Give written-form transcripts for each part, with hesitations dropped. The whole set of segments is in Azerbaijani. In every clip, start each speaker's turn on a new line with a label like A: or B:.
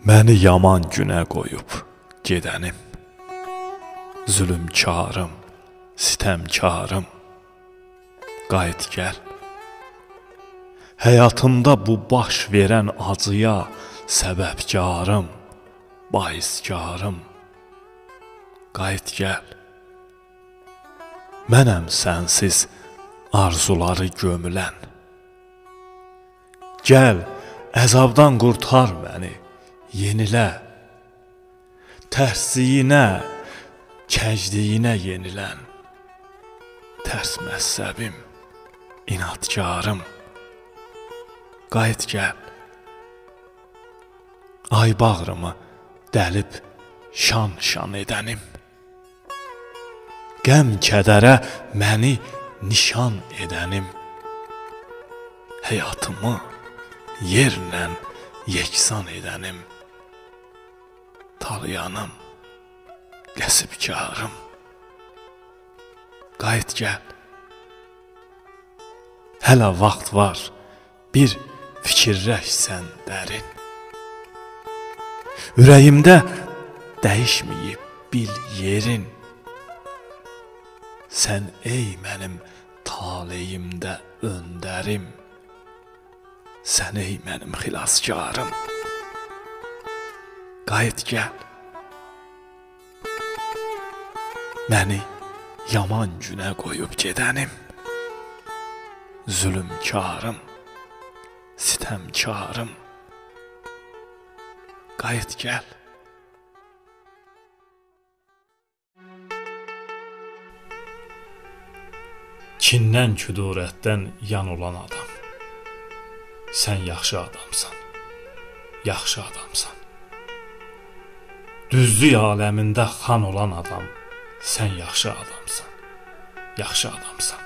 A: Məni yaman günə qoyub gedənim, zülümkarım, sitəmkarım, qayıt gəl. Həyatımda bu baş verən acıya səbəbkarım, baiskarım, qayıt gəl. Mənəm sənsiz arzuları gömülən. Gəl, əzabdan qurtar məni, yenilə. Tərsliyinə, kəcliyinə yenilən. Tərs məzhəbim, inadkarım, qayıt gəl. Ay bağrımı dəlib şan-şan edənim. Qəm-kədərə məni nişan edənim. Həyatımı yerlə yeksan edənim. Talayanım, qəsibkarım, qayıt gəl. Hələ vaxt var, bir fikirləşsən dərin. Ürəyimdə dəyişməyib bil yerin. Sən ey mənim taleyimdə öndərim. Sən ey mənim xilaskarım, qayıt gəl. Məni yaman günə qoyub gedənim, zülümkarım, sitəmkarım, qayıt gəl. Kindən, küdurətdən yan olan adam, sən yaxşı adamsan, yaxşı adamsan. Düzlük aləmində xan olan adam, sən yaxşı adamsan, yaxşı adamsan.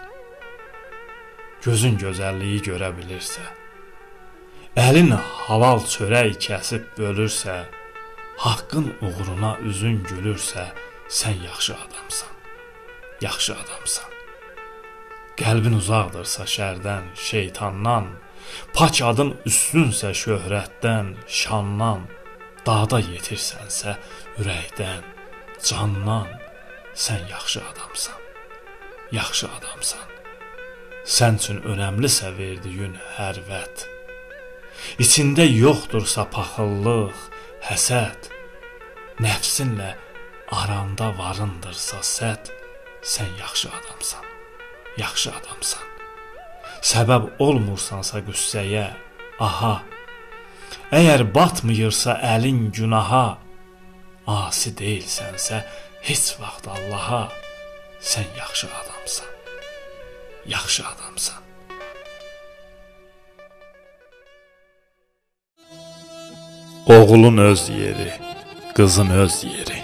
A: Gözün gözəlliyi görə bilirsə, əlin halal çörək kəsib bölürsə, haqqın uğruna üzün gülürsə, sən yaxşı adamsan, yaxşı adamsan. Qəlbin uzaqdırsa şərdən, şeytandan, pak adın üstünsə şöhrətdən, şandan, dağda yetirsənsə ürəkdən, candan, sən yaxşı adamsan, yaxşı adamsan. Sən üçün önəmlisə verdiyin hərvət, İçində yoxdursa paxıllıq, həsəd, nəfsinlə aranda varındırsa səd, sən yaxşı adamsan, yaxşı adamsan. Səbəb olmursansa qüssəyə, aha, əgər batmıyırsa əlin günaha, asi deyilsənsə heç vaxt Allaha, sən yaxşı adamsan, yaxşı adamsan. Oğlun öz yeri, qızın öz yeri,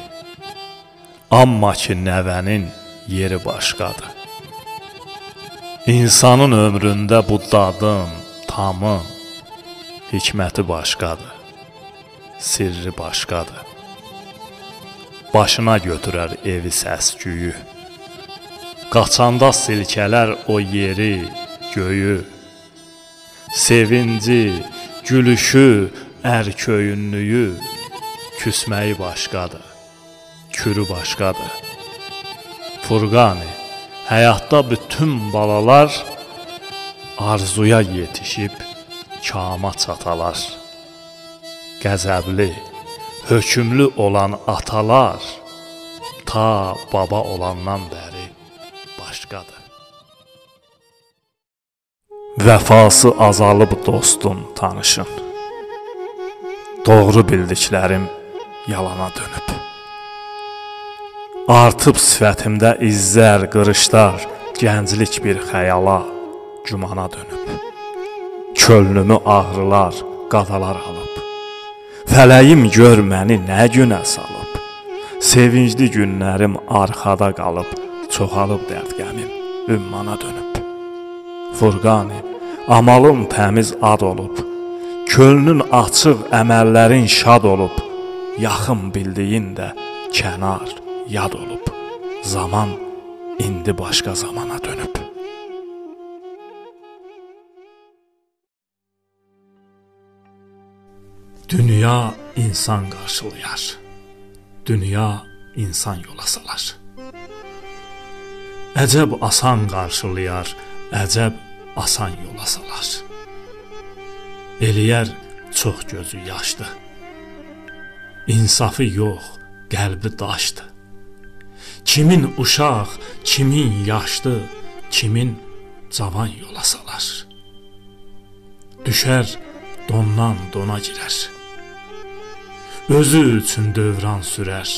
A: amma ki nəvənin yeri başqadır. İnsanın ömründə bu dadın, tamın, hikməti başqadır, sirri başqadır. Başına götürər evi səs-küyü, qaçanda silkələr o yeri, göyü. Sevinci, gülüşü, ər-köyünlüyü, küsməyi başqadır, kürü başqadır. Furqani, həyatda bütün balalar arzuya yetişib kama çatalar. Qəzəbli, hökümlü olan atalar ta baba olandan bəri başqadır. Vəfası azalıb dostun, tanışın. Doğru bildiklərim yalana dönüb. Artıb sifətimdə izlər, qırışlar, gənclik bir xəyala, cümana dönüb. Könlümü ağrılar, qadalar alıb. Fələyim gör məni nə günə salıb. Sevincli günlərim arxada qalıb, çoxalıb dərd-qəmim ümmana dönüb. Furqani, amalın təmiz ad olub, könlün açıq, əməllərin şad olub, yaxın bildiyin də kənar, yad olub, zaman indi başqa zamana dönüb. Dünya insan qarşılayar. Dünya insan yola salar. Əcəb asan qarşılayar, əcəb asan yola salar. Eləyər çox gözü yaşdı. İnsafı yox, qəlbi daşdı. Kimin uşaq, kimin yaşlı, kimin cavan yola salar. Düşər, dondan dona girər. Özü üçün dövran sürər.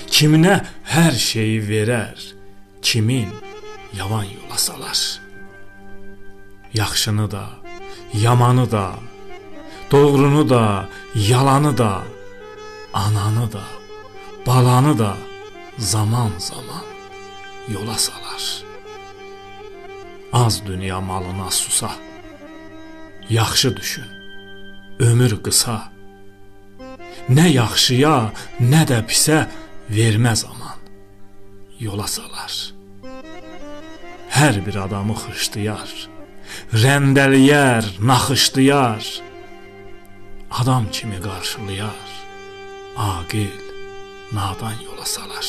A: Kiminə hər şeyi verər, kimin yavan yola salar. Yaxşını da, yamanı da, doğrunu da, yalanı da, ananı da, balanı da zaman zaman yola salar. Az dünya malına susa, yaxşı düşün, ömür qısa. Nə yaxşıya, nə də pisə vermə zaman yola salar. Hər bir adamı xışlayar, rəndəliyər, naxışlayar. Adam kimi qarşılayar, aqil, nadan yola salar.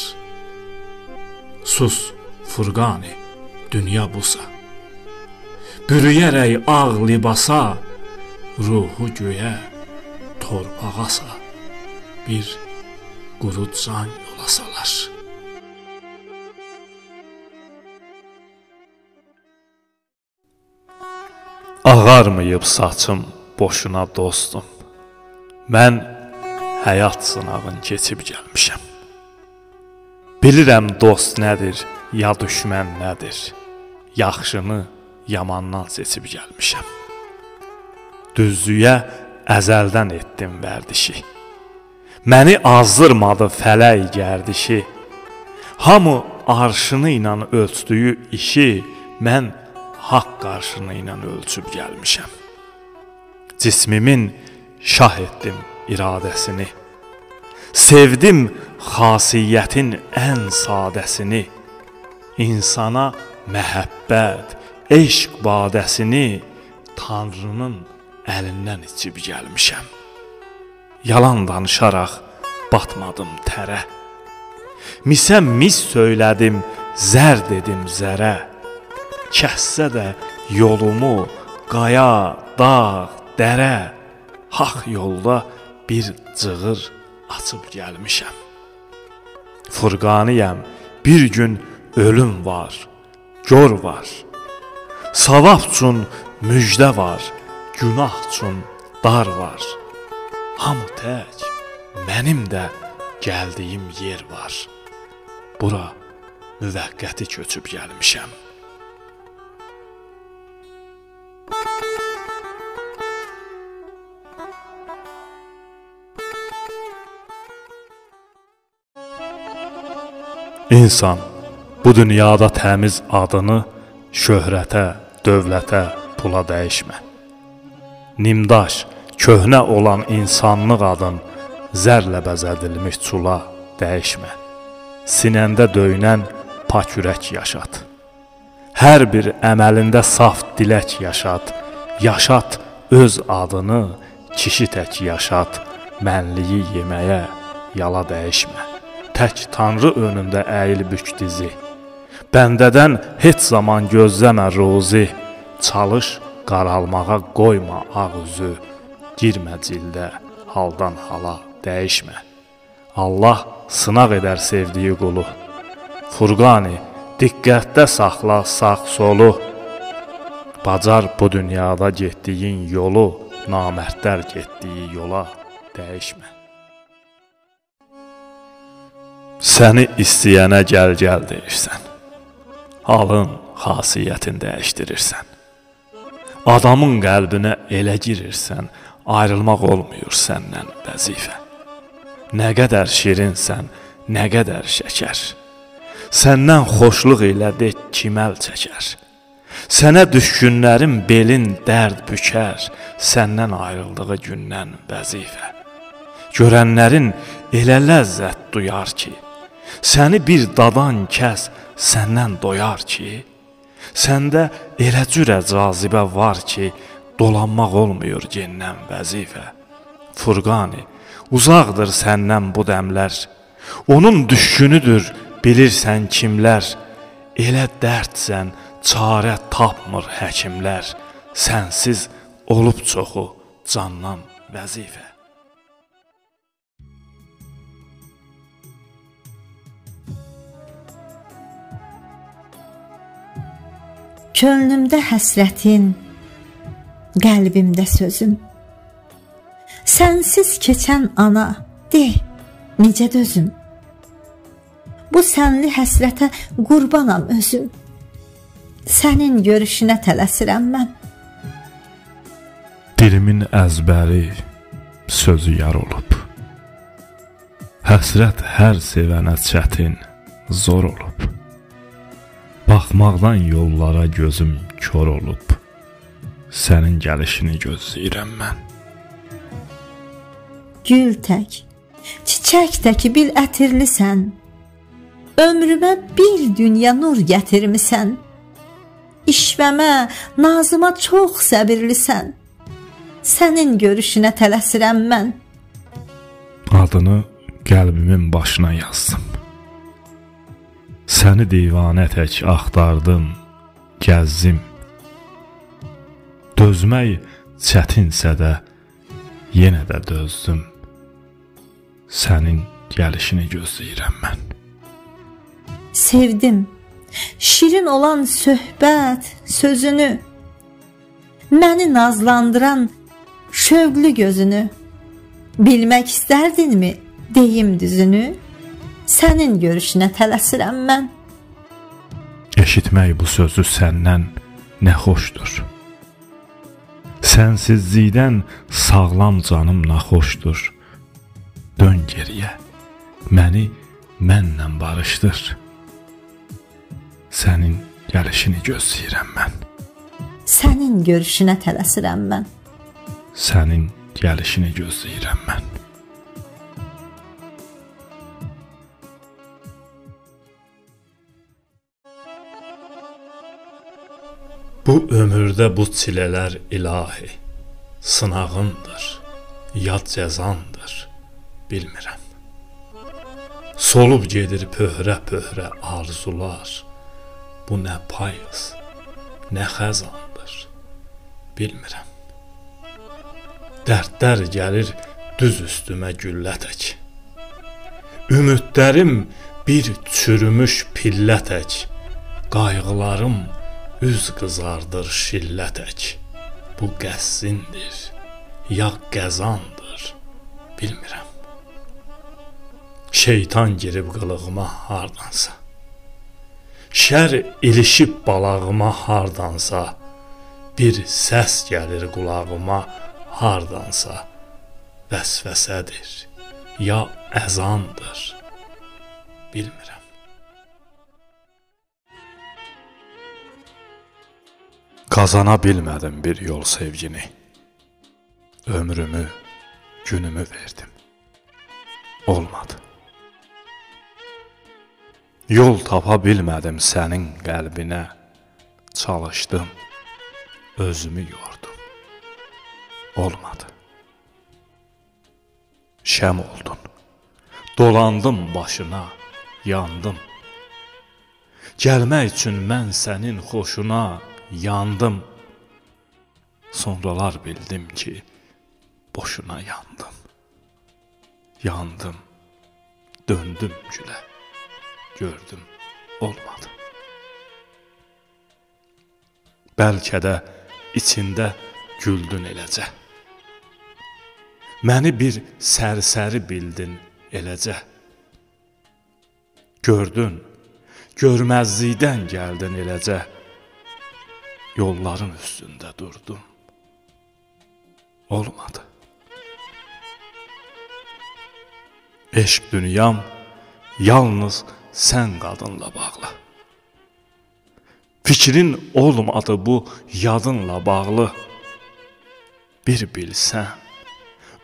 A: Sus, Furqani, dünya busa. Bürüyərək ağ libasa, ruhu göyə, torpağasa, bir quru can yola salar. Ağarmayıb saçım boşuna dostum. Mən həyat sınavını keçib gəlmişəm. Bilirəm dost nədir, ya düşmən nədir. Yaxşını yamandan seçib gəlmişəm. Düzlüyə əzəldən etdim vərdişi. Məni azdırmadı fələk gərdişi. Hamı arşını ilə ölçdüyü işi mən haqq qarşını ilə ölçüb gəlmişəm. Cismimin şah etdim iradəsini. Sevdim xasiyyətin ən sadəsini. İnsana məhəbbət, eşq badəsini Tanrının əlindən içib gəlmişəm. Yalan danışaraq batmadım tərə. Misə mis söylədim, zər dedim zərə. Kəssə də yolumu qaya, dağ, dərə, haqq yolda bir cığır açıb gəlmişəm. Furqaniyəm, bir gün ölüm var, gör var. Savab üçün müjdə var, günah üçün dar var. Hamı tək, mənim də gəldiyim yer var. Bura müvəqqəti köçüb gəlmişəm. İnsan bu dünyada təmiz adını şöhrətə, dövlətə, pula dəyişmə. Nimdaş, köhnə olan insanlıq adın zərlə bəzədilmiş çula dəyişmə. Sinəndə döynən pak ürək yaşat. Hər bir əməlində saf dilək yaşat. Yaşat öz adını, kişi tək yaşat. Mənliyi yeməyə yala dəyişmə. Tək Tanrı önündə əyil bük dizi. Bəndədən heç zaman gözləmə ruzi. Çalış, qaralmağa qoyma ağ üzü. Girmə cildə, haldan hala dəyişmə. Allah sınaq edər sevdiyi qulu. Furqani, diqqətdə saxla sağ solu. Bacar bu dünyada getdiyin yolu, namərdlər getdiyi yola dəyişmə. Səni istəyənə gəl deyirsən. Halın, xasiyyətin dəyişdirirsən. Adamın qəlbinə elə girirsən, ayrılmaq olmuyor səndən vəzifə. Nə qədər şirinsən, nə qədər şəkər. Səndən xoşluq ilə de kiməl çəkər. Sənə düşkünlərin belin dərd bükər, səndən ayrıldığı gündən vəzifə. Görənlərin elə ləzzət duyar ki, səni bir dadan kəs səndən doyar ki, səndə elə cürə cazibə var ki, dolanmaq olmuyor gendən vəzifə. Furqani,
B: uzaqdır səndən bu dəmlər. Onun düşkünüdür, bilirsən kimlər. Elə dərdsən, çarə tapmır həkimlər. Sənsiz olub çoxu candan vəzifə.
C: Könlümdə həsrətin, qəlbimdə sözüm. Sənsiz keçən ana, de, necə dözüm? Bu sənli həsrətə qurbanam özüm. Sənin görüşünə tələsirəm mən.
B: Dilimin əzbəri sözü yar olub. Həsrət hər sevənə çətin, zor olub. Baxmaqdan yollara gözüm kör olub. Sənin gəlişini gözləyirəm mən.
C: Gül tək, çiçək tək bil ətirlisən. Ömrümə bir dünya nur gətirmisən. İşvəmə, nazıma çox səbirlisən. Sənin görüşünə tələsirəm mən.
B: Adını qəlbimin başına yazdım. Səni divanə tək axtardım, gəzdim. Dözmək çətinsə də, yenə də dözdüm. Sənin gəlişini gözləyirəm mən.
C: Sevdim, şirin olan söhbət, sözünü. Məni nazlandıran şövqlü gözünü. Bilmək istərdinmi, deyim düzünü? Sənin görüşünə tələsirəm mən.
B: Eşitmək bu sözü səndən nə xoşdur. Sənsizlikdən sağlam canım naxoşdur. Dön geriyə, məni mənlə barışdır. Sənin gəlişini gözləyirəm mən.
C: Sənin görüşünə tələsirəm mən.
B: Sənin gəlişini gözləyirəm mən.
A: Bu ömürdə bu çilələr ilahi, sınağındır, yad cəzandır, bilmirəm. Solub gedir pöhrə-pöhrə arzular, bu nə payız, nə xəzandır, bilmirəm. Dərdlər gəlir düz üstümə güllə tək. Ümidlərim bir çürümüş pillə tək, qayğılarım üz qızardır şillə tək. Bu qəssindir, ya qəzandır, bilmirəm. Şeytan girib qılığıma hardansa, şər ilişib balağıma hardansa, bir səs gəlir qulağıma hardansa, vəsvəsədir, ya əzandır, bilmirəm.
B: Qazana bilmədim bir yol sevgini. Ömrümü, günümü verdim. Olmadı. Yol tapa bilmədim sənin qəlbinə. Çalışdım, özümü yordum. Olmadı. Şəm oldun. Dolandım başına, yandım. Gəlmək üçün mən sənin xoşuna yandım. Sonralar bildim ki, boşuna yandım. Yandım, döndüm gülə, gördüm, olmadı. Bəlkə də içində güldün eləcə. Məni bir sərsəri bildin eləcə. Gördün, görməzlikdən gəldin eləcə. Yolların üstündə durdum. Olmadı. Eşq dünyam yalnız sən qadınla bağlı. Fikrin olmadı bu yadınla bağlı. Bir bilsən,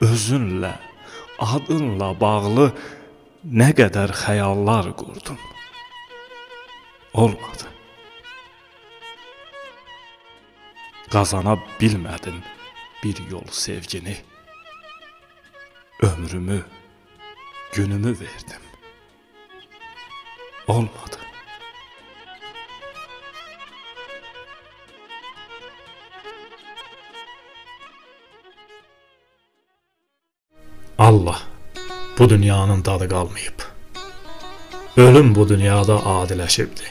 B: özünlə, adınla bağlı nə qədər xəyallar qurdum. Olmadı. Qazana bilmədim bir yol sevgini.
A: ömrümü, günümü verdim. Olmadı. Allah bu dünyanın dadı qalmayıb. Ölüm bu dünyada adiləşibdi.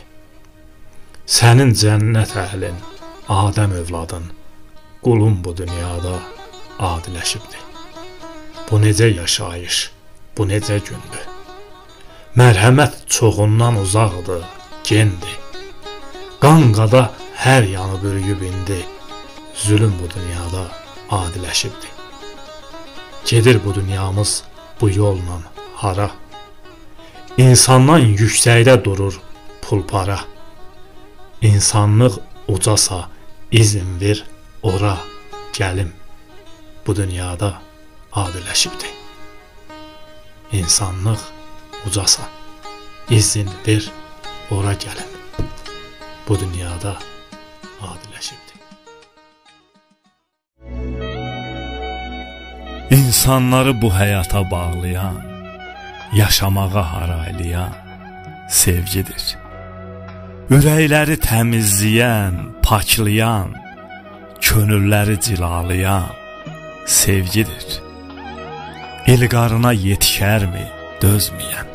A: Sənin cənnət əhlin, Adəm övladın, qulun bu dünyada adiləşibdi. Bu necə yaşayış, bu necə gündür. Mərhəmət çoxundan uzaqdır, gendir. Qanqada hər yanı bürüyüb indi. Zülüm bu dünyada adiləşibdi. Gedir bu dünyamız bu yolla hara? İnsandan yüksəkdə durur pulpara. İnsanlıq ucasa izin ver ora gəlim. Bu dünyada adiləşibdi. İnsanlıq ucasa izin ver ora gəlim. Bu dünyada adiləşibdi.
B: İnsanları bu həyata bağlayan, yaşamağa haraylayan sevgidir. Ürəkləri təmizləyən, paklayan, könülləri cilalayan sevgidir. İlqarına yetişərmi dözməyən?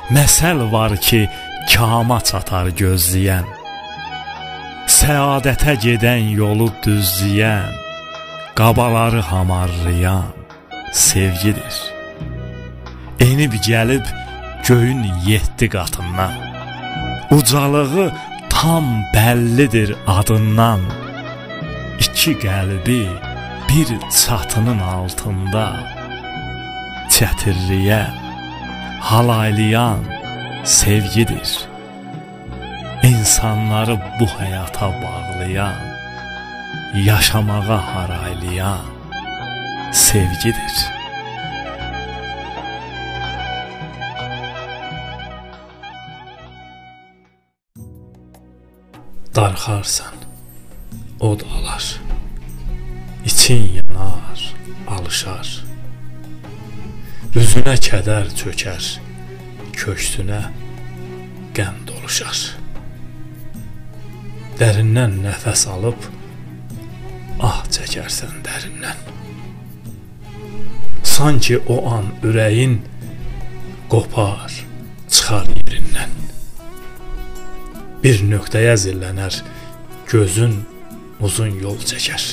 B: Məsəl var ki, kama çatar gözləyən, səadətə gedən yolu düzləyən, qabaları hamarlayan sevgidir. Enib gəlib göyün 7 qatından, ucalığı tam bəllidir adından. İki qəlbi bir çatının altında, çətirliyə halaylayan sevgidir. İnsanları bu həyata bağlayan, yaşamağa haraylayan sevgidir.
A: Darxarsan, od alar, için yanar, alışar. Üzünə kədər çökər, köksünə qəm doluşar. Dərindən nəfəs alıb, ah çəkərsən dərindən. Sanki o an ürəyin qopar, çıxar yerindən. Bir nöqtəyə zillənər, gözün uzun yol çəkər.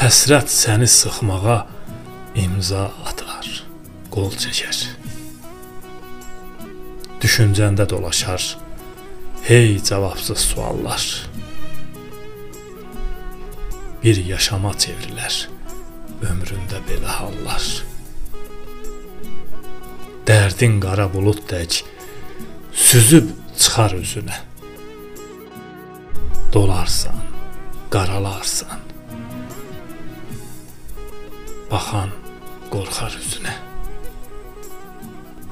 A: Həsrət səni sıxmağa imza atar, qol çəkər. Düşüncəndə dolaşar, hey cavabsız suallar. Bir yaşama çevrilər, ömründə belə hallar. Dərdin qara bulud tək, süzüb çıxar üzünə. Dolarsan, qaralarsan, baxan qorxar üzünə.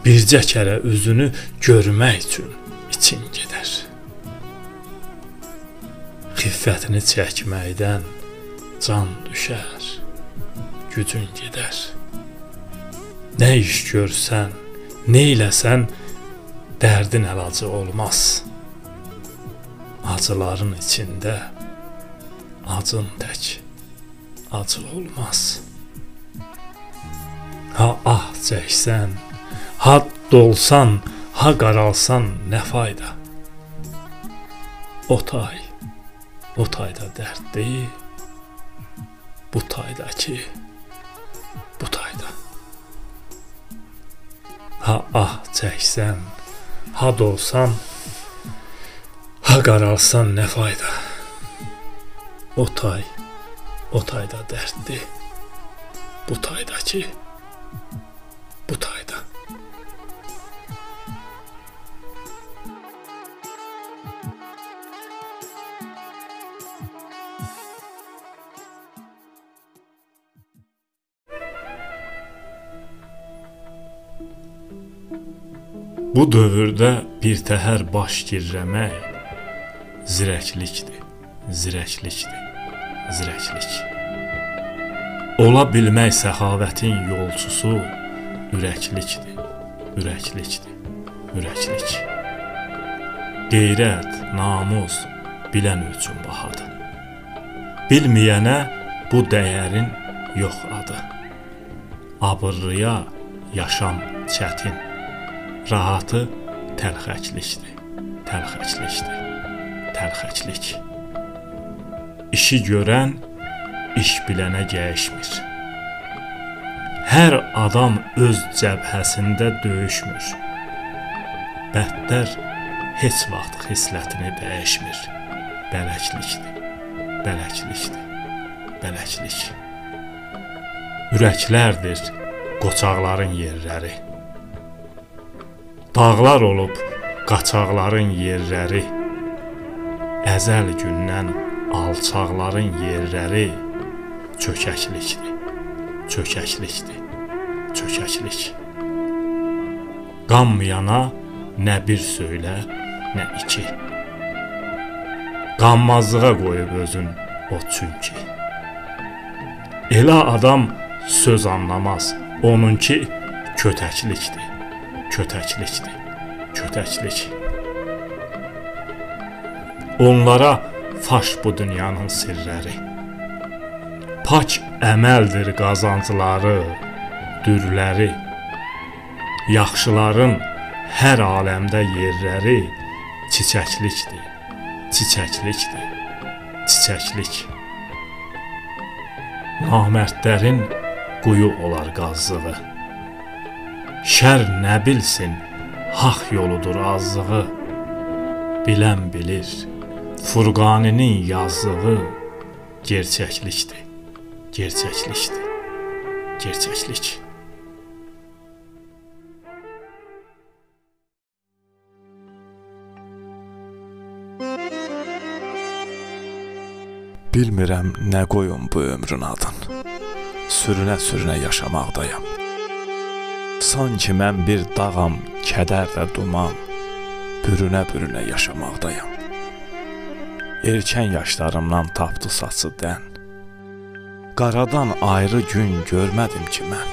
A: Bircə kərə üzünü görmək üçün için gedər. Xiffətini çəkməkdən can düşər, gücün gedər. Nə iş görsən, neyləsən, dərdin əlacı olmaz. Acıların içində acın tək acı olmaz. Ha ah çəksən, ha dolsan, ha qaralsan nə fayda? O tayda dərddir, bu taydakı, bu tayda. Ha ah çəksən, ha dolsan, ha qaralsan nə fayda? O tayda dərddir, bu taydakı, bu tayda.
B: Bu dövrdə bir təhər baş girrəmək zirəklikdir, zirəklikdir, zirəklik.
A: Ola bilmək səxavətin yolçusu ürəklikdir, ürəklikdir, ürəklik. Qeyrət, namus bilən üçün bahadır. Bilməyənə bu dəyərin yox adı. Abırlıya yaşam çətin, rahatı təlxəklikdir, təlxəklikdir, təlxəklik. İşi görən iş bilənə gəyişmir. Hər adam öz cəbhəsində döyüşmür. Bəddər heç vaxt xislətini dəyişmir. Bələklikdir, bələklikdir, bələklik. Ürəklərdir qoçaqların yerləri. Dağlar olub qaçaqların yerləri. Əzəl gündən alçaqların yerləri. Çökəklikdir, çökəklikdir, çökəklik. Qanmayana nə bir söylə, nə iki. Qanmazlığa qoyub özün o çünki. Elə adam söz anlamaz, onunki kötəklikdir, kötəklikdir, kötəklik. Onlara faş bu dünyanın sirləri. Pak əməldir qazancları, dürləri. Yaxşıların hər aləmdə yerləri çiçəklikdir, çiçəklikdir, çiçəklik. Namərdlərin quyu olar qazlığı. Şər nə bilsin, haq yoludur azlığı. Bilən bilir, Furqaninin yazdığı gerçəklikdir, gerçəklikdir, gerçəklik.
B: Bilmirəm nə qoyum bu ömrün adın. Sürünə-sürünə yaşamaqdayam. Sanki mən bir dağam, kədər və duman. Bürünə-bürünə yaşamaqdayam. Erkən yaşlarımdan tapdı saçı dən. Qaradan ayrı gün görmədim ki mən.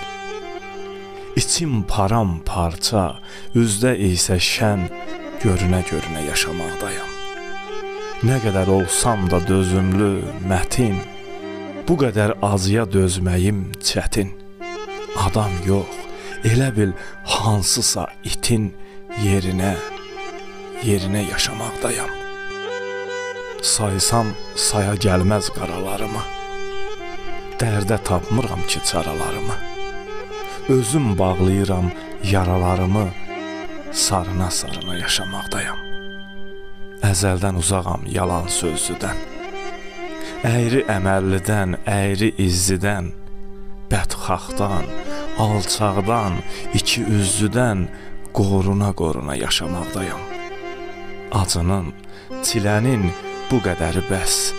B: İçim param parça, üzdə isə şən, görünə-görünə yaşamaqdayam. Nə qədər olsam da dözümlü, mətin, bu qədər azıya dözməyim çətin. Adam yox, elə bil hansısa itin yerinə yaşamaqdayam. Saysam saya gəlməz qaralarımı, dərdə tapmıram ki çaralarımı. Özüm bağlayıram yaralarımı, sarına-sarına yaşamaqdayam. Əzəldən uzağam yalan sözlüdən, əyri əməllidən, əyri izzidən, bədxaxdan, alçaqdan, iki üzlüdən qoruna-qoruna yaşamaqdayam. Acının, çilənin bu qədəri bəs.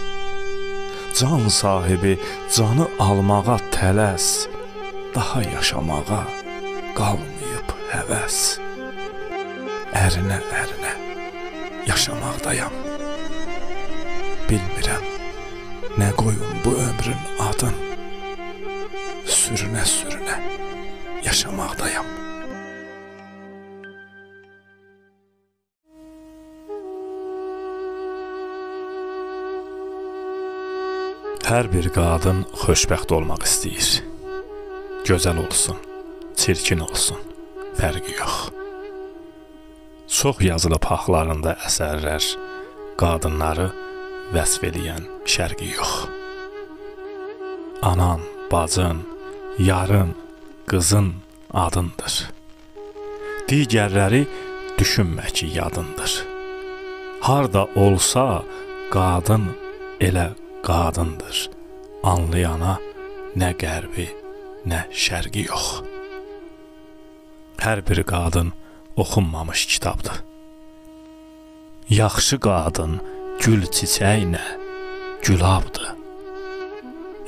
B: Can sahibi canı almağa tələs, daha yaşamağa qalmayıb həvəs. Ərinə-ərinə yaşamaqdayam. Bilmirəm nə qoyum bu ömrün adın. Sürünə-sürünə yaşamaqdayam. Hər bir qadın xoşbəxt olmaq istəyir. Gözəl olsun, çirkin olsun, fərqi yox. Çox yazılıb haqlarında əsərlər, qadınları vəsf eləyən şərqi yox. Anan, bacın, yarın, qızın adındır. Digərləri düşünmə ki, yadındır. Harda olsa qadın elə qadındır. Anlayana nə qərbi, nə şərqi yox. Hər bir qadın oxunmamış kitabdır. Yaxşı qadın gül çiçəyinə gülabdır.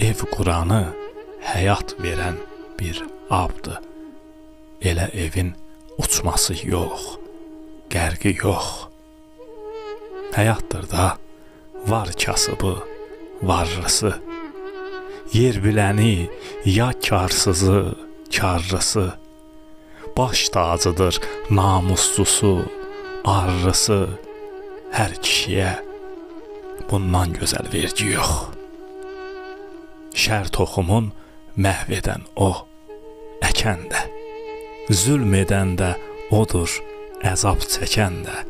B: Ev quranı həyat verən bir abdır. Elə evin uçması yox, qərqi yox. Həyatdır da, var kasıbı, varlısı.
A: yer biləni, ya karsızı, karlısı, baş tacıdır namuslusu, arlısı, hər kişiyə bundan gözəl vergi yox. Şər toxumun məhv edən o, əkən də, zülm edən də odur, əzab çəkən də,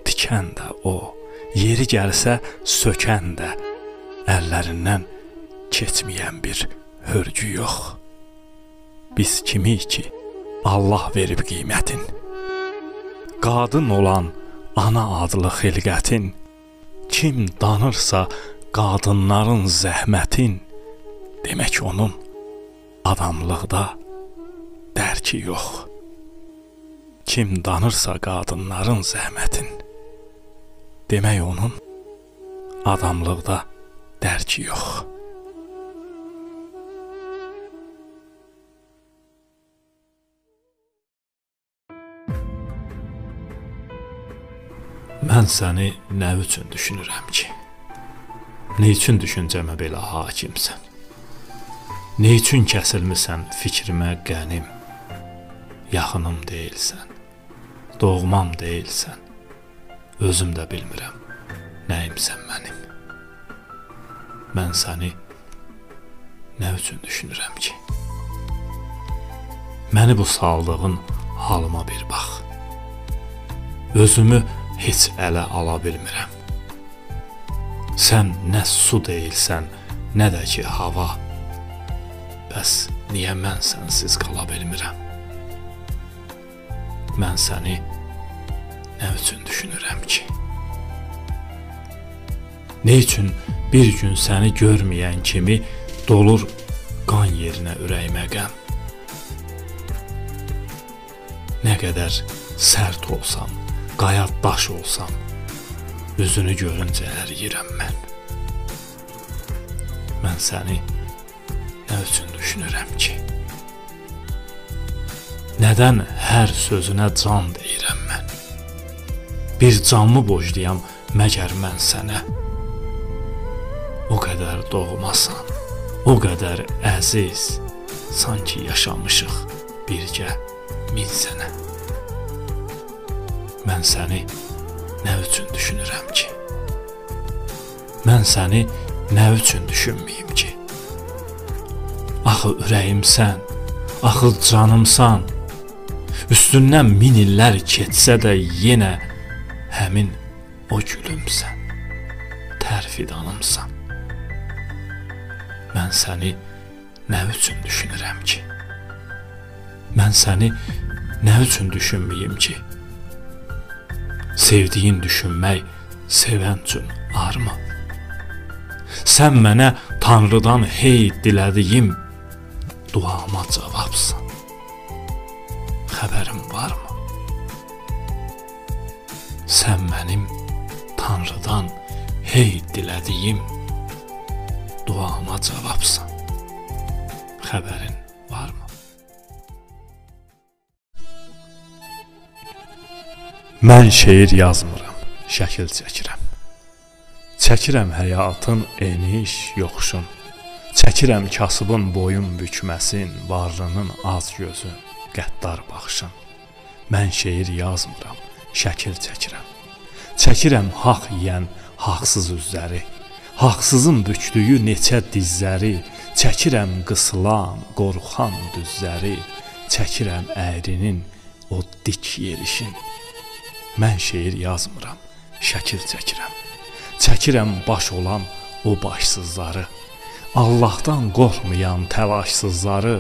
A: tikən də o, yeri gəlsə sökən də, əllərindən keçməyən bir hörgü yox. Biz kimik ki, Allah verib qiymətin, qadın olan ana adlı xilqətin, kim danırsa qadınların zəhmətin, demək onun adamlıqda dərki yox. Kim danırsa qadınların zəhmətin, demək onun adamlıqda dərki yox. Mən səni nə üçün düşünürəm ki? Nə üçün düşüncəmə belə hakimsən? Nə üçün kəsilmisən fikrimə qənim? Yaxınım deyilsən, doğmam deyilsən, özüm də bilmirəm nəyimsən mənim. Mən səni nə üçün düşünürəm ki? Məni bu saldığın halıma bir bax. Özümü heç ələ ala bilmirəm. Sən nə su deyilsən, nə də ki hava. Bəs niyə mən sənsiz qala bilmirəm? Mən səni nə üçün düşünürəm ki? Nə üçün bir gün səni görməyən kimi dolur qan yerinə ürəyimə qəm? Nə qədər sərt olsam, qaya daş olsam, üzünü görüncə əriyirəm mən. Mən səni nə üçün düşünürəm ki? Nədən hər sözünə can deyirəm mən? Bir canımı borcluyam məgər mən sənə? O qədər doğmasan, o qədər əziz, sanki yaşamışıq birgə 1000 sənə. Mən səni nə üçün düşünürəm ki? Mən səni nə üçün düşünməyim ki? Axı ürəyimsən, axı canımsan, üstündən 1000 illər keçsə də yenə həmin o gülümsən, tər fidanımsan. Mən səni nə üçün düşünürəm ki? Mən səni nə üçün düşünməyim ki? Sevdiyin düşünmək sevən üçün armı? Sən mənə Tanrıdan hey dilədiyim duama cavabsan. Xəbərin varmı? Sən mənim Tanrıdan hey dilədiyim duama cavabsan. Xəbərin varmı? Mən şeir yazmıram, şəkil çəkirəm. Çəkirəm həyatın eniş, yoxuşun. Çəkirəm kasıbın boyun bükməsin, varlının az gözün, qəddar baxışın. Mən şeir yazmıram, şəkil çəkirəm. Çəkirəm haqq yeyən haqsız üzləri, haqsızın bükdüyü neçə dizləri, çəkirəm qısılan, qorxan düzləri, çəkirəm əyrinin o dik yerişin. Mən şeir yazmıram, şəkil çəkirəm. Çəkirəm baş olan o başsızları, Allahdan qorxmayan təlaşsızları,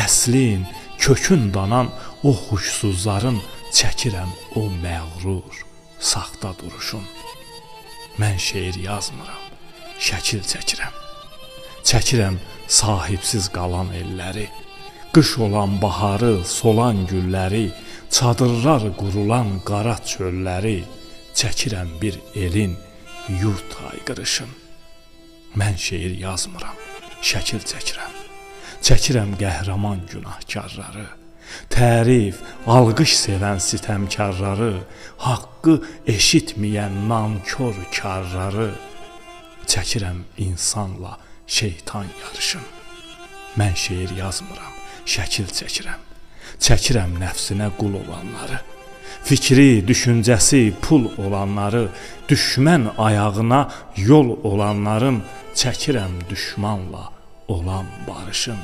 A: əslin, kökün danan o xuşsuzların, çəkirəm o məğrur, saxta duruşun. Mən şeir yazmıram, şəkil çəkirəm. Çəkirəm sahibsiz qalan elləri, qış olan baharı, solan gülləri, çadırlar qurulan qara çölləri, çəkirəm bir elin yurt hayqırışın. Mən şeir yazmıram, şəkil çəkirəm. Çəkirəm qəhrəman günahkarları, tərif, alqış sevən sitəmkarları, haqqı eşitməyən nankor karları. Çəkirəm insanla şeytan yarışın. Mən şeir yazmıram, şəkil çəkirəm. Çəkirəm nəfsinə qul olanları. Fikri, düşüncəsi pul olanları, düşmən ayağına yol olanların, çəkirəm düşmanla olan barışın.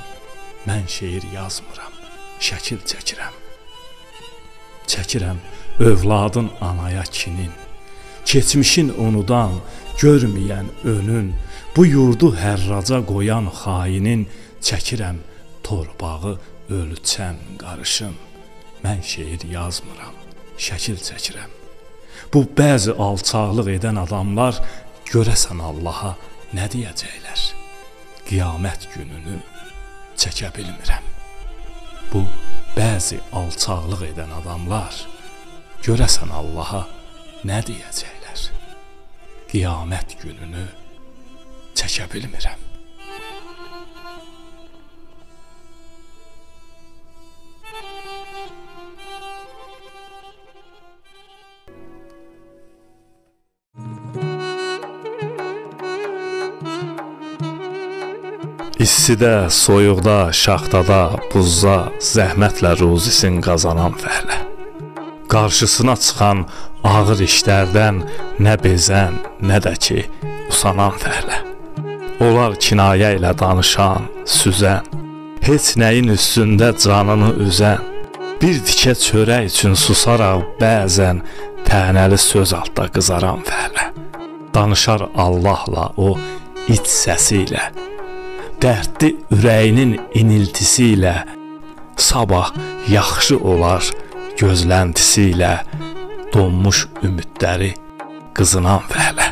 A: Mən şeir yazmıram, şəkil çəkirəm. Çəkirəm övladın anaya kinin, keçmişin unudan, görməyən önün, bu yurdu hərraca qoyan xainin, çəkirəm torpağı ölçən qarışın. Mən şeir yazmıram, şəkil çəkirəm. Bu bəzi alçaqlıq edən adamlar görəsən Allaha nə deyəcəklər? Qiyamət gününü çəkə bilmirəm. Bu bəzi alçaqlıq edən adamlar görəsən Allaha nə deyəcəklər? Qiyamət gününü çəkə bilmirəm. İstidə, soyuqda, şaxtada, buzda zəhmətlə ruzisin qazanan fəhlə. Qarşısına çıxan ağır işlərdən nə bezən, nə də ki, usanan fəhlə. Onlar kinayə ilə danışan, süzən, heç nəyin üstündə canını üzən, bir tikə çörək üçün susaraq bəzən tənəli söz altda qızaran fəhlə. Danışar Allahla o iç səsi ilə, dərdli ürəyinin iniltisi ilə, sabah yaxşı olar gözləntisi ilə, donmuş ümidləri qızınan fəhlə.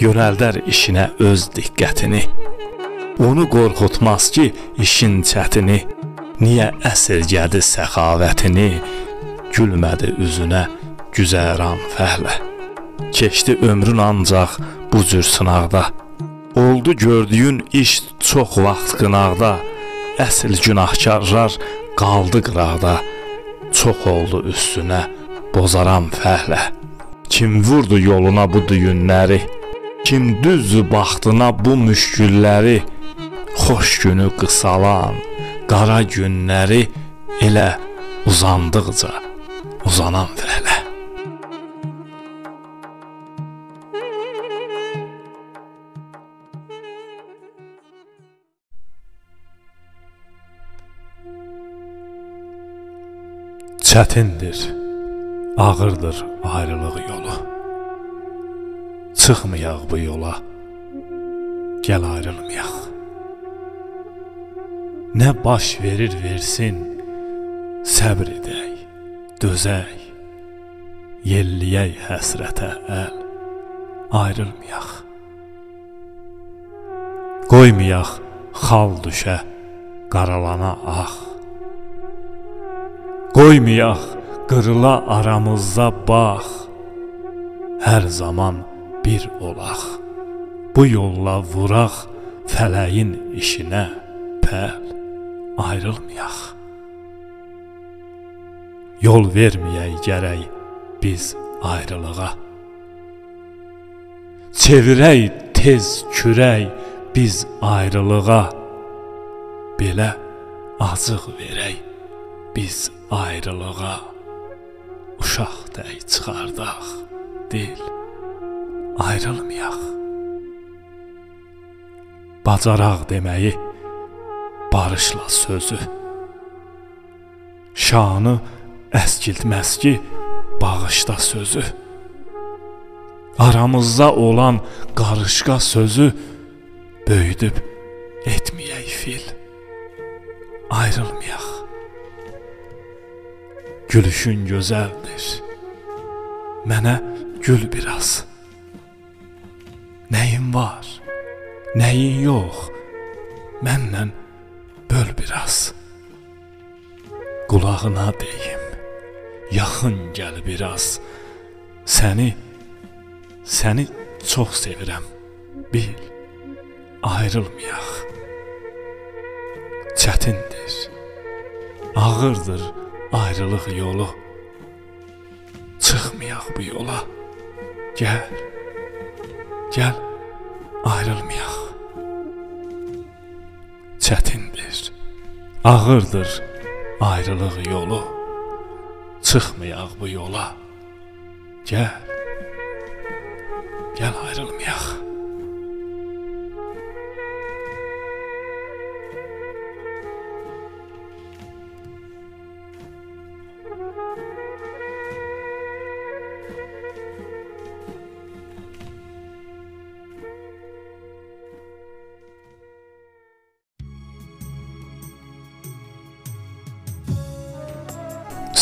A: Yönəldər işinə öz diqqətini, onu qorxutmaz ki işin çətini, niyə əsirgədi səxavətini, gülmədi üzünə güzəran fəhlə. Keçdi ömrün ancaq bu cür sınaqda, oldu gördüyün iş çox vaxt qınaqda, əsl günahkarlar qaldı qıraqda, çox oldu üstünə bozaran fəhlə. Kim vurdu yoluna bu düyünləri, kim düzdü baxdına bu müşkülləri, xoş günü qısalan qara günləri elə uzandıqca uzanan fəhlə. Çətindir, ağırdır ayrılıq yolu. Çıxmayaq bu yola, gəl ayrılmayaq. Nə baş verir versin, səbr edək, dözək, yelliyək həsrətə əl, ayrılmayaq. Qoymayaq xal düşə, qaralana ağ. Qoymayaq qırıla aramızda bağ, hər zaman bir olaq, bu yolla vuraq fələyin işinə pəl, ayrılmayaq. Yol verməyək gərək biz ayrılığa, çevirək tez kürək biz ayrılığa, belə acıq verək biz ayrılığa, uşaq dəy çıxardaq dil, ayrılmayaq. Bacaraq deməyi, barışla sözü, şanı əskiltməz ki, bağışda sözü, aramızda olan qarışqa sözü, böyüdüb etməyək fil, ayrılmayaq. Gülüşün gözəldir, mənə gül biraz. Nəyin var, nəyin yox, məndən böl biraz. Qulağına deyim, yaxın gəl biraz. Səni çox sevirəm, bil, ayrılmayaq. Çətindir, ağırdır ayrılıq yolu, çıxmayaq bu yola, gəl, ayrılmayaq. çətindir, ağırdır ayrılıq yolu. Çıxmayaq bu yola, gəl, gəl ayrılmayaq.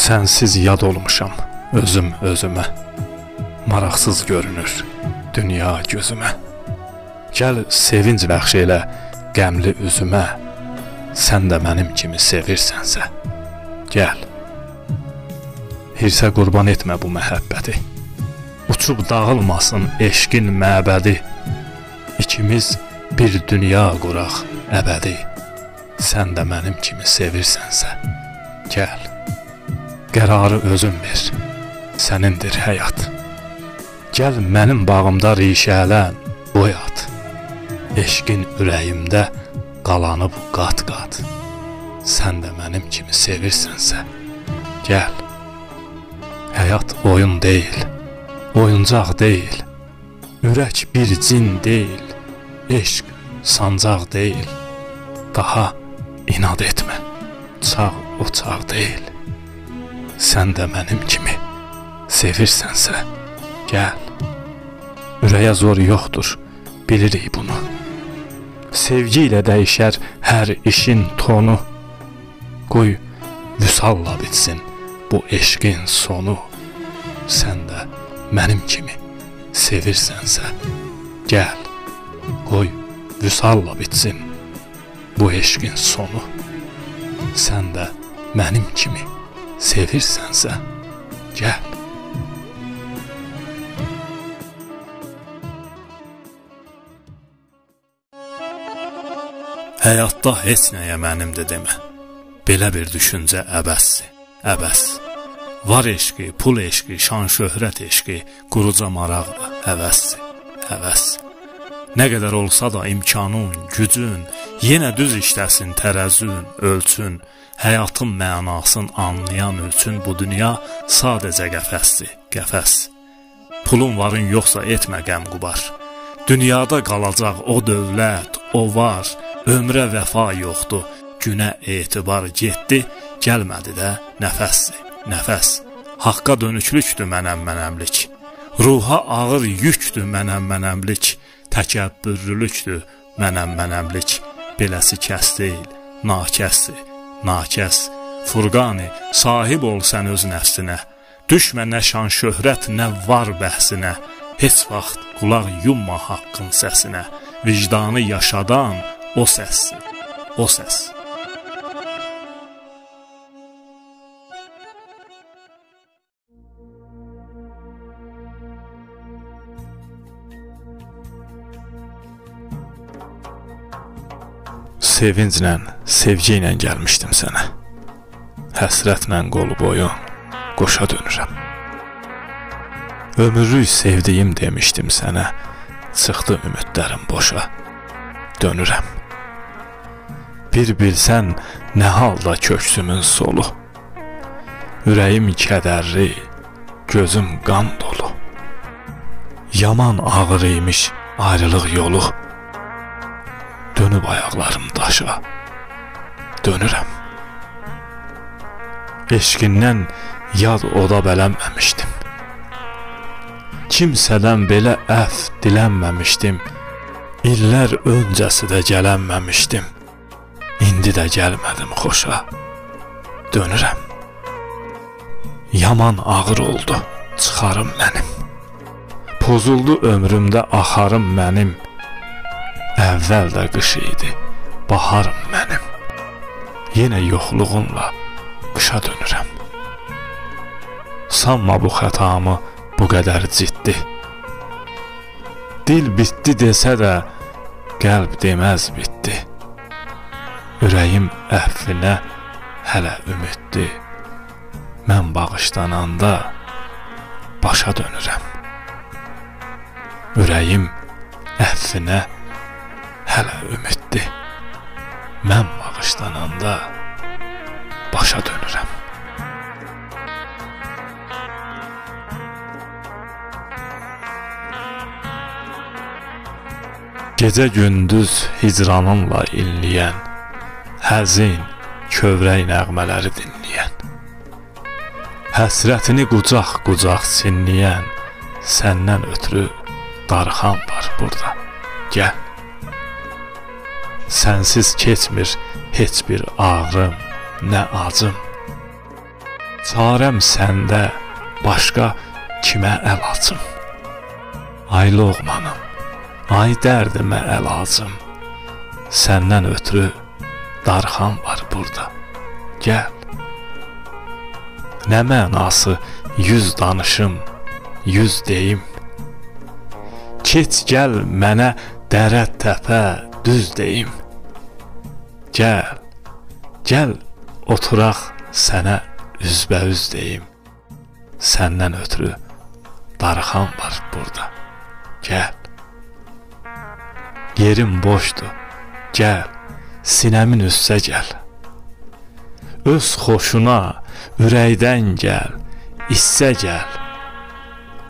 A: Sənsiz yad olmuşam özüm özümə, maraqsız görünür dünya gözümə. Gəl sevinc bəxş elə qəmli üzümə, sən də mənim kimi sevirsənsə, gəl. Hirsə qurban etmə bu məhəbbəti, uçub dağılmasın eşqin məbədi. İkimiz bir dünya quraq əbədi, sən də mənim kimi sevirsənsə, gəl. Qərarı özün ver, sənindir həyat. Gəl mənim bağımda rişələn, boyat. Eşqin ürəyimdə qalanıb qat-qat. Sən də mənim kimi sevirsənsə, gəl. Həyat oyun deyil, oyuncaq deyil. Ürək bir cin deyil, eşq sancaq deyil. Daha inad etmə, çağ o çağ deyil. Sən də mənim kimi sevirsənsə, gəl. Ürəyə zor yoxdur, bilirik bunu. Sevgi ilə dəyişər hər işin tonu. Qoy vüsalla bitsin bu eşqin sonu. Sən də mənim kimi sevirsənsə, gəl. Qoy vüsalla bitsin bu eşqin sonu. Sən də mənim kimi sevirsənsə, gəl. Həyatda heç nəyə mənimdir demə. Belə bir düşüncə əbəsdir, əbəs. Var eşqi, pul eşqi, şan şöhrət eşqi, quruca maraqla həvəsdir, həvəs. Nə qədər olsa da imkanın, gücün, yenə düz işləsin tərəzün, ölçün. Həyatın mənasını anlayan üçün bu dünya sadəcə qəfəsdir, qəfəs. Pulun varın yoxsa etmə qəm qubar. Dünyada qalacaq o dövlət, o var. Ömrə vəfa yoxdur, günə etibar getdi, gəlmədi də nəfəsdir, nəfəs. Haqqa dönüklükdür mənəm-mənəmlik. Ruha ağır yükdür mənəm-mənəmlik. Təkəbbürlülükdür mənəm-mənəmlik. Beləsi kəs deyil, nakəsdir. Nakəs, Furqani, sahib ol sən öz nəfsinə. Düşmə nə şan şöhrət, nə var bəhsinə. Heç vaxt qulaq yumma haqqın səsinə. Vicdanı yaşadan o səsdir, o səs. Sevinclə, sevgi ilə gəlmişdim sənə. Həsrətlə qol boyun qoşa dönürəm. Ömürlük sevdiyim demişdim sənə, çıxdı ümidlərim boşa, dönürəm. Bir bilsən nə halda köksümün solu, ürəyim kədərli, gözüm qan dolu. Yaman ağır imiş ayrılıq yolu, dönüb ayaqlarım daşa, dönürəm. Eşqindən yad oda bələnməmişdim. Kimsədən belə əf dilənməmişdim. İllər öncəsi də gələnməmişdim. İndi də gəlmədim xoşa, dönürəm. Yaman ağır oldu çıxarım mənim. Pozuldu ömrümdə axarım mənim. Əvvəl də qış idi, baharım mənim. Yenə yoxluğunla qışa dönürəm. Sanma bu xətamı bu qədər ciddi. Dil bitdi desə də qəlb deməz bitdi. Ürəyim əhvinə hələ ümiddi. Mən bağışlananda başa dönürəm. Ürəyim əhvinə hələ ümiddi. mən bağışlananda başa dönürəm. Gecə gündüz hicranınla inləyən, həzin, kövrək nəğmələri dinləyən, həsrətini qucaq-qucaq sinləyən, səndən ötürü darxan var burada, gəl. Sənsiz keçmir heç bir ağrım, nə acım. Çarəm səndə, başqa kimə əl açım? Ay loğmanım, ay dərdimə əlacım, səndən ötürü darxan var burada, gəl. Nə mənası 100 danışım, 100 deyim. Keç gəl mənə dərə təpə düz deyim. Gəl, gəl oturaq sənə üzbəüz deyim. Səndən ötürü darxan var burada, gəl. Yerim boşdur, gəl, sinəmin üstə gəl. Öz xoşuna, ürəkdən gəl, issə gəl.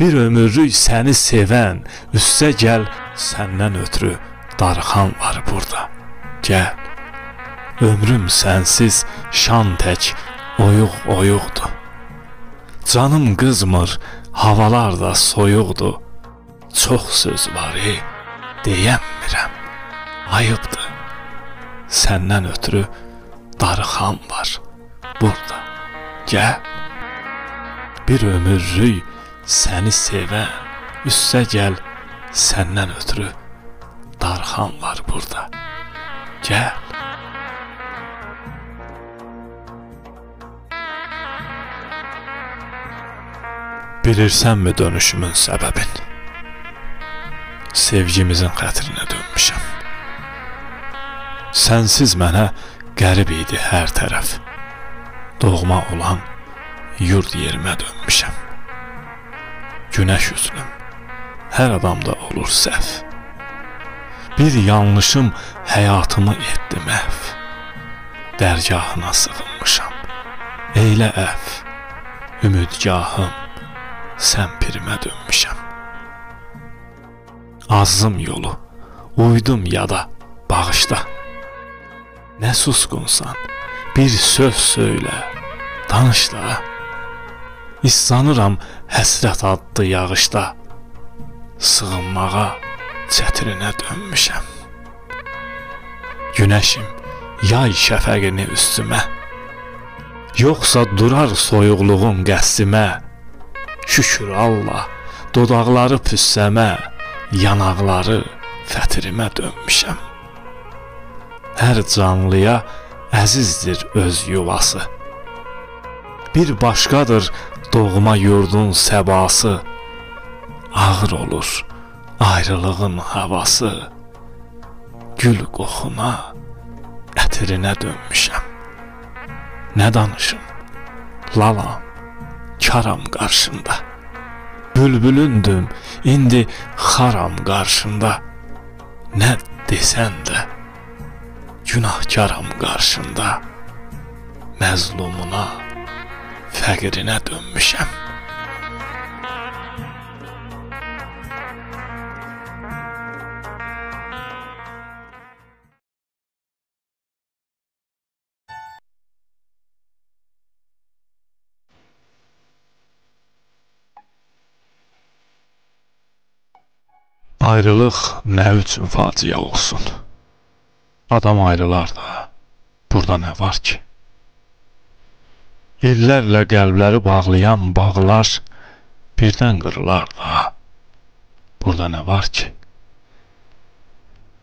A: Bir ömürlük səni sevən, üstə gəl, səndən ötürü darxan var burada, gəl. Ömrüm sənsiz şan tək, oyuq-oyuqdur. Canım qızmır, havalar da soyuqdur. Çox söz var, deyəmmirəm, ayıbdır. Səndən ötürü darxan var burada, gəl. Bir ömürlük səni sevən, üstə gəl, səndən ötürü darxan var burada, gəl. Bilirsənmi dönüşümün səbəbin? Sevgimizin xətrinə dönmüşəm. Sənsiz mənə qərib idi hər tərəf. Doğma olan yurd yerimə dönmüşəm. Günəş üzlüm, hər adamda olur səhv. Bir yanlışım həyatımı etdi məhv. Dərgahına sığınmışam, eylə əf. Ümidgahım, sən pirimə dönmüşəm. Azdım yolu, uydum yada, bağışla. Nə susqunsan, bir söz söylə, danış da. İslanıram həsrət adlı yağışda, sığınmağa çətrinə dönmüşəm. Günəşim, yay şəfəqini üstümə, yoxsa durar soyuqluğun qəssimə. Şükür Allah, dodaqları püssəmə, yanaqları fətrimə dönmüşəm. Hər canlıya əzizdir öz yuvası. Bir başqadır doğma yurdun səbası. Ağır olur ayrılığın havası. Gül qoxuna, ətrinə dönmüşəm. Nə danışım, lalam, karam qarşında. Bülbülündüm, indi xaram qarşında. Nə desən də, günahkaram qarşında. Məzlumuna, fəqrinə dönmüşəm. Ayrılıq nə üçün faciə olsun? Adam ayrılar da, burada nə var ki? İllərlə qəlbləri bağlayan bağlar birdən qırılar da, burada nə var ki?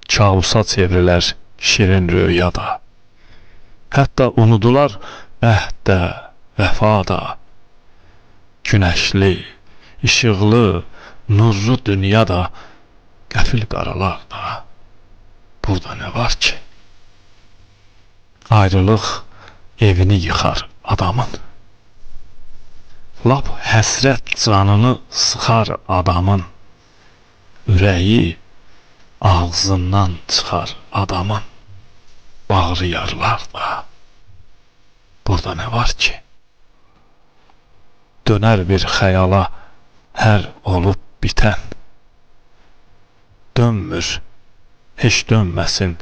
A: Kabusa çevrilər şirin rüya da, hətta unudular əhdə, vəfada. Günəşli, işıqlı, nurlu dünyada qəfil qaralar da, burada nə var ki? Ayrılıq evini yıxar adamın. Lap həsrət canını sıxar adamın. Ürəyi ağzından çıxar adamın.
B: bağrı yarılar da. Burada nə var ki? Dönər bir xəyala hər olub bitən. Dönmür, heç dönməsin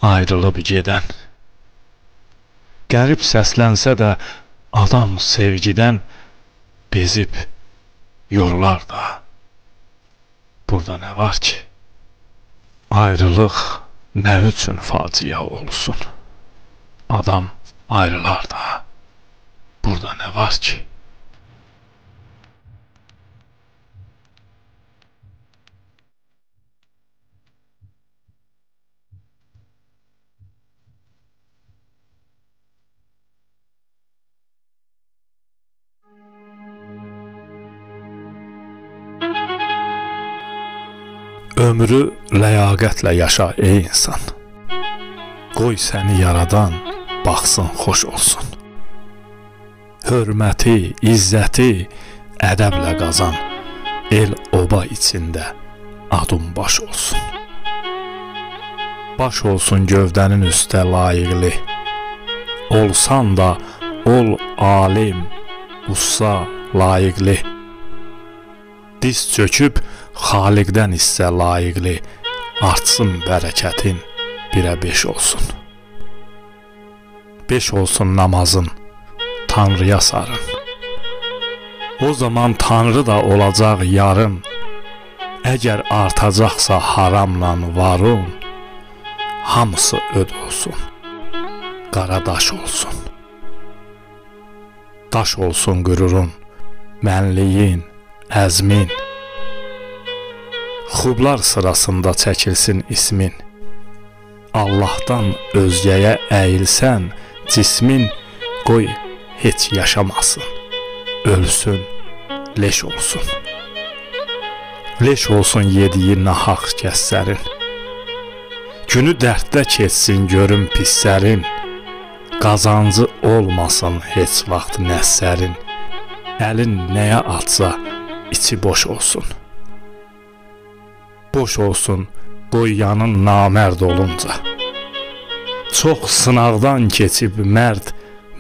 B: ayrılıb gedən. Qərib səslənsə də adam sevgidən bezib yorular da. Burada nə var ki? Ayrılıq nə üçün faciə olsun? Adam ayrılar da. Burada nə var ki?
A: Ömrü ləyaqətlə yaşa ey insan. Qoy səni yaradan baxsın, xoş olsun. Hörməti, izzəti ədəblə qazan. El oba içində adın baş olsun. Baş olsun gövdənin üstə layiqli. Olsan da ol alim, ussa layiqli. Diz çöküb Xaliqdən hissə layiqli, artsın bərəkətin 1-ə 5 olsun. 5 olsun namazın, Tanrıya sarın. O zaman Tanrı da olacaq yarın. Əgər artacaqsa haramla varın, hamısı öd olsun, qara daş olsun. Daş olsun qürurun, mənliyin, əzmin. Xublar sırasında çəkilsin ismin. Allahdan özgəyə əyilsən, cismin qoy heç yaşamasın. Ölsün, leş olsun. Leş olsun yediyi nahaq kəssərin. Günü dərddə keçsin görün pissərin. Qazancı olmasın heç vaxt nəssərin. Əlin nəyə atsa, içi boş olsun. Boş olsun, qoy yanın namərd olunca. Çox sınaqdan keçib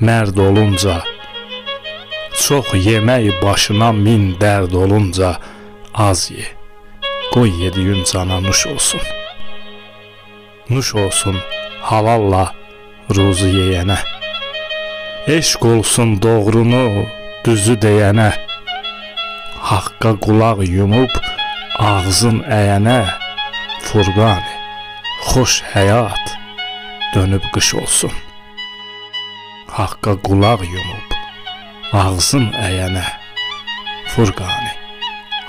A: mərd olunca. Çox yemək başına min dərd olunca. Az ye, qoy yediyin cana nuş olsun. Nuş olsun halalla ruzu yeyənə. Eşq olsun doğrunu, düzü deyənə. Haqqa qulaq yumub ağzın əyənə. Furqani, xoş həyat dönüb qış olsun. Haqqa qulaq yumub ağzın əyənə. Furqani,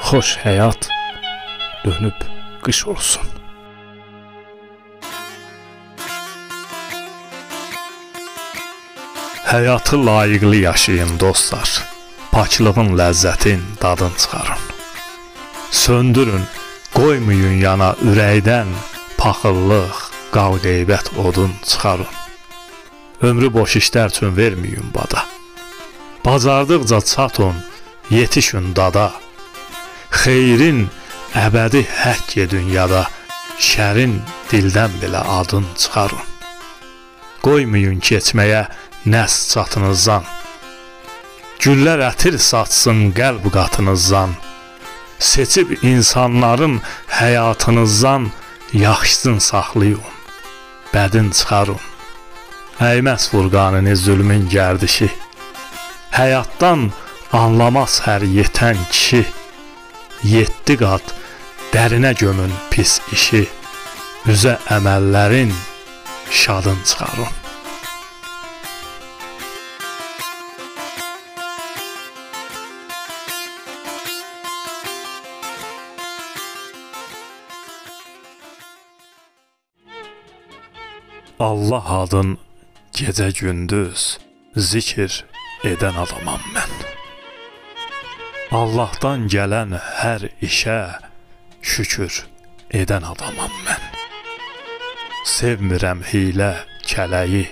A: xoş həyat dönüb qış olsun. Həyatı layiqli yaşayın dostlar. Paklığın ləzzətin dadın çıxarın. Söndürün, qoymayın yana ürəkdən paxıllıq, qal-qeybət odun çıxarın. Ömrü boş işlər üçün verməyin bada. Bacardıqca çatın, yetişin dada. Xeyrin əbədi həkk dünyada, şərin dildən belə adın çıxarın. Qoymayın keçməyə nəs çatınızdan. Güllər ətir saçsın qəlb qatınızdan. Seçib insanların həyatınızdan yaxşısın saxlayın, bədin çıxarın. Əyməz Furqanini zülmün gərdişi. Həyatdan anlamaz hər yetən kişi. 7 qat dərinə gömün pis işi. Üzə əməllərin şadın çıxarın. Allah adın gecə gündüz zikr edən adamam mən. Allahdan gələn hər işə şükür edən adamam mən. Sevmirəm hilə kələyi,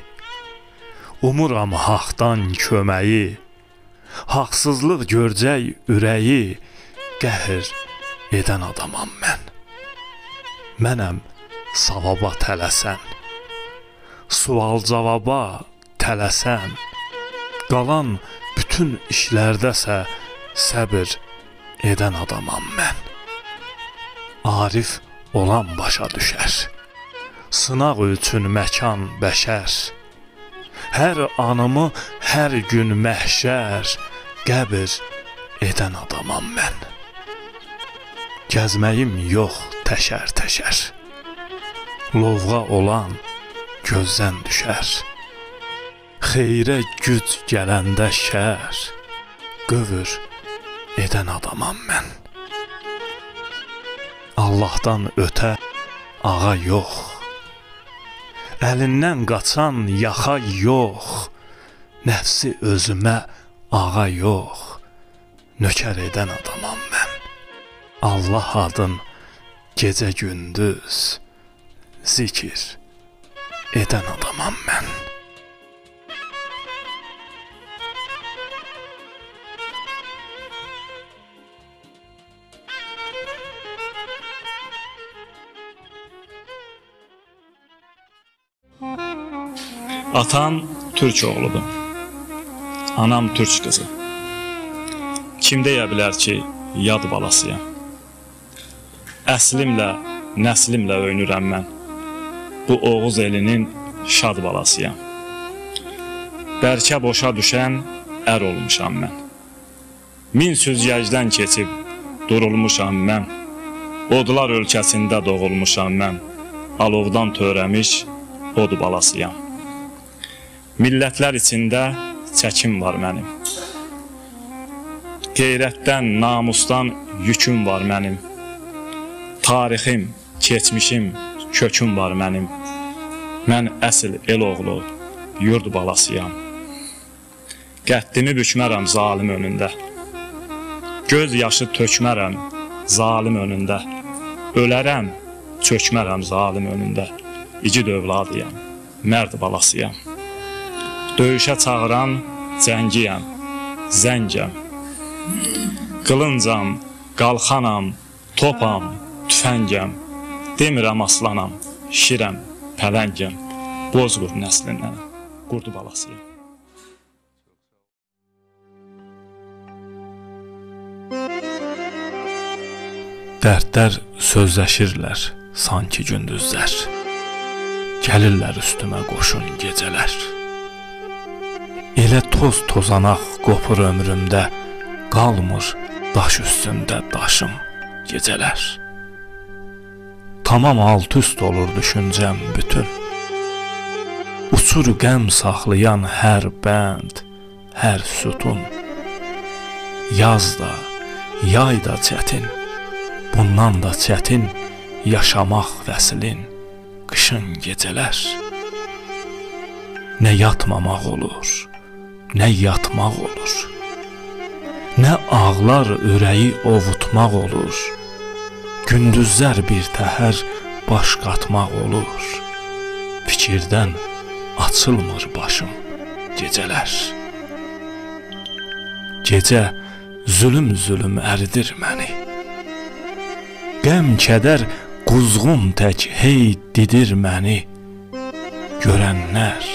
A: umuram haqdan köməyi. Haqsızlıq görcək ürəyi qəhir edən adamam mən. Mənəm savaba tələsən, sual-cavaba tələsən, qalan bütün işlərdəsə səbir edən adamam mən. Arif olan başa düşər, sınaq üçün məkan bəşər, hər anımı hər gün məhşər, qəbir edən adamam mən. Gəzməyim yox təşər-təşər, lovğa olan gözdən düşər, xeyrə güc gələndə şər, qövür edən adamam mən. Allahdan ötə ağa yox, əlindən qaçan yaxa yox, nəfsi özümə ağa yox, nökər edən adamam mən. Allah adın gecə gündüz zikir edən adamam mən.
D: Atam Türk oğludur, anam Türk qızı. Kim deyə bilər ki, yad balasıyam. Əslimlə, nəslimlə öyünürəm mən. Bu Oğuz elinin şad balasıyam. Bərkə boşa düşən ər olmuşam mən. Min süzgəcdən keçib durulmuşam mən. Odlar ölkəsində doğulmuşam mən. Alovdan törəmiş od balasıyam. Millətlər içində çəkim var mənim. Qeyrətdən, namusdan yüküm var mənim. Tarixim, keçmişim, köküm var mənim. Mən əsl el oğlu, yurd balasıyam. Qəddimi bükmərəm zalim önündə. Göz yaşı tökmərəm zalim önündə. Ölərəm, çökmərəm zalim önündə. İgid övladıyam, mərd balasıyam. Döyüşə çağıran cəngiyəm, zəngəm. Qılıncam, qalxanam, topam, tüfəngəm. Demirəm aslanam, şirəm, pələngəm. Bozqurd nəslindən, qurdu balasıyam.
A: Dərdlər sözləşirlər sanki gündüzlər. Gəlirlər üstümə qoşun gecələr. Elə toz tozanaq qopur ömrümdə, qalmır daş üstündə daşım gecələr. Tamam alt-üst olur düşüncəm bütün. Uçur qəm saxlayan hər bənd, hər sütun. Yaz da, yay da çətin, bundan da çətin yaşamaq vəslin, qışın gecələr. Nə yatmamaq olur, nə yatmaq olur, nə ağlar ürəyi ovutmaq olur, gündüzlər bir təhər baş qatmaq olur, fikirdən açılmır başım gecələr. Gecə zülüm-zülüm əridir məni, qəm kədər quzğun tək hey didir məni, görənlər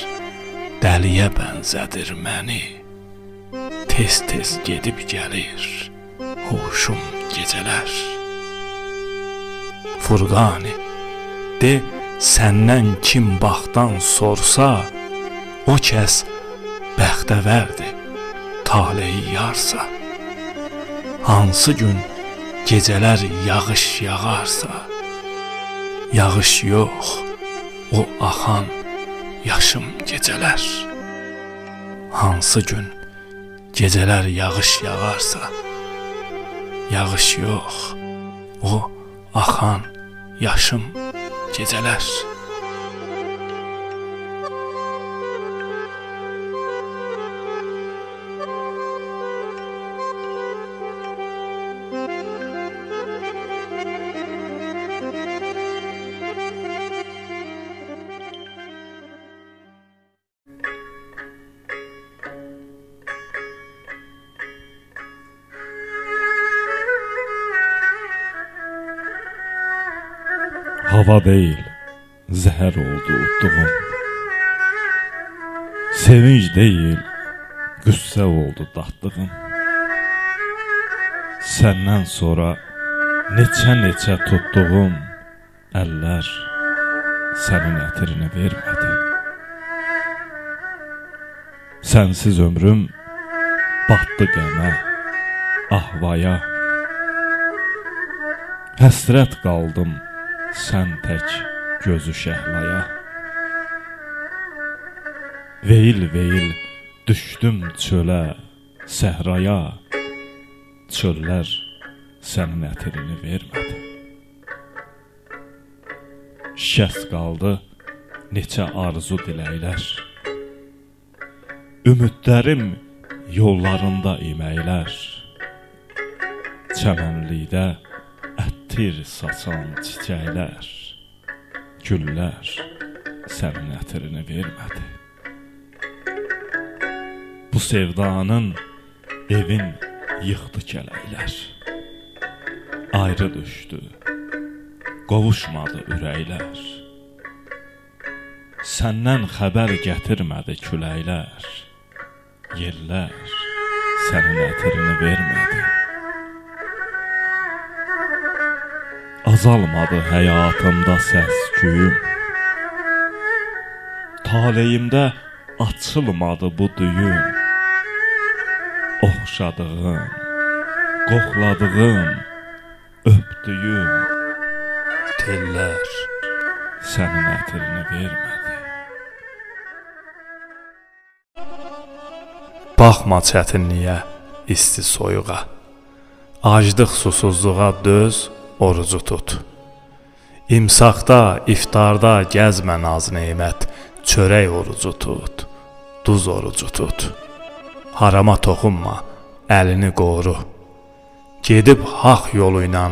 A: dəliyə bənzədir məni, tez-tez gedib gəlir huşum gecələr. Furqani, de səndən kim baxdan sorsa, o kəs bəxtəvərdir, taleyi yarsa. Hansı gün gecələr yağış yağarsa, yağış yox, o axan yaşım gecələr. Hansı gün gecələr yağış yağarsa, yağış yox, o axan yaşım gecələr.
B: Hava deyil, zəhər oldu utduğum. Sevinç deyil, qüssə oldu dadlığım. Səndən sonra neçə tutduğum əllər sənin ətrini vermədi. Sənsiz ömrüm batdı qəmə, ahvaya. Həsrət qaldım sən tək gözü şəhlaya. Veyil düşdüm çölə, səhraya. Çöllər sənin ətrini vermədi. Şikəst qaldı neçə arzu diləklər. Ümidlərim yollarında iməklər. Çəmənlikdə əttir saçan çiçəklər. Güllər sənin ətrini vermədi. Bu sevdanın evin yıxdı kələklər. Ayrı düşdü, qovuşmadı ürəklər. Səndən xəbər gətirmədi küləklər. Yellər sənin ətrini vermədi. Azalmadı həyatımda səs-küyüm. Taleyimdə açılmadı bu düyüm. Oxşadığım, qoxladığım, öpdüyüm tellər sənin ətrini vermədi.
A: Baxma çətinliyə, isti soyuğa. Aclıq susuzluğa döz, orucu tut. İmsaqda, iftarda gəzmə naz neymət. Çörək orucu tut, duz orucu tut. Harama toxunma, əlini qoru. Gedib haq yolu ilə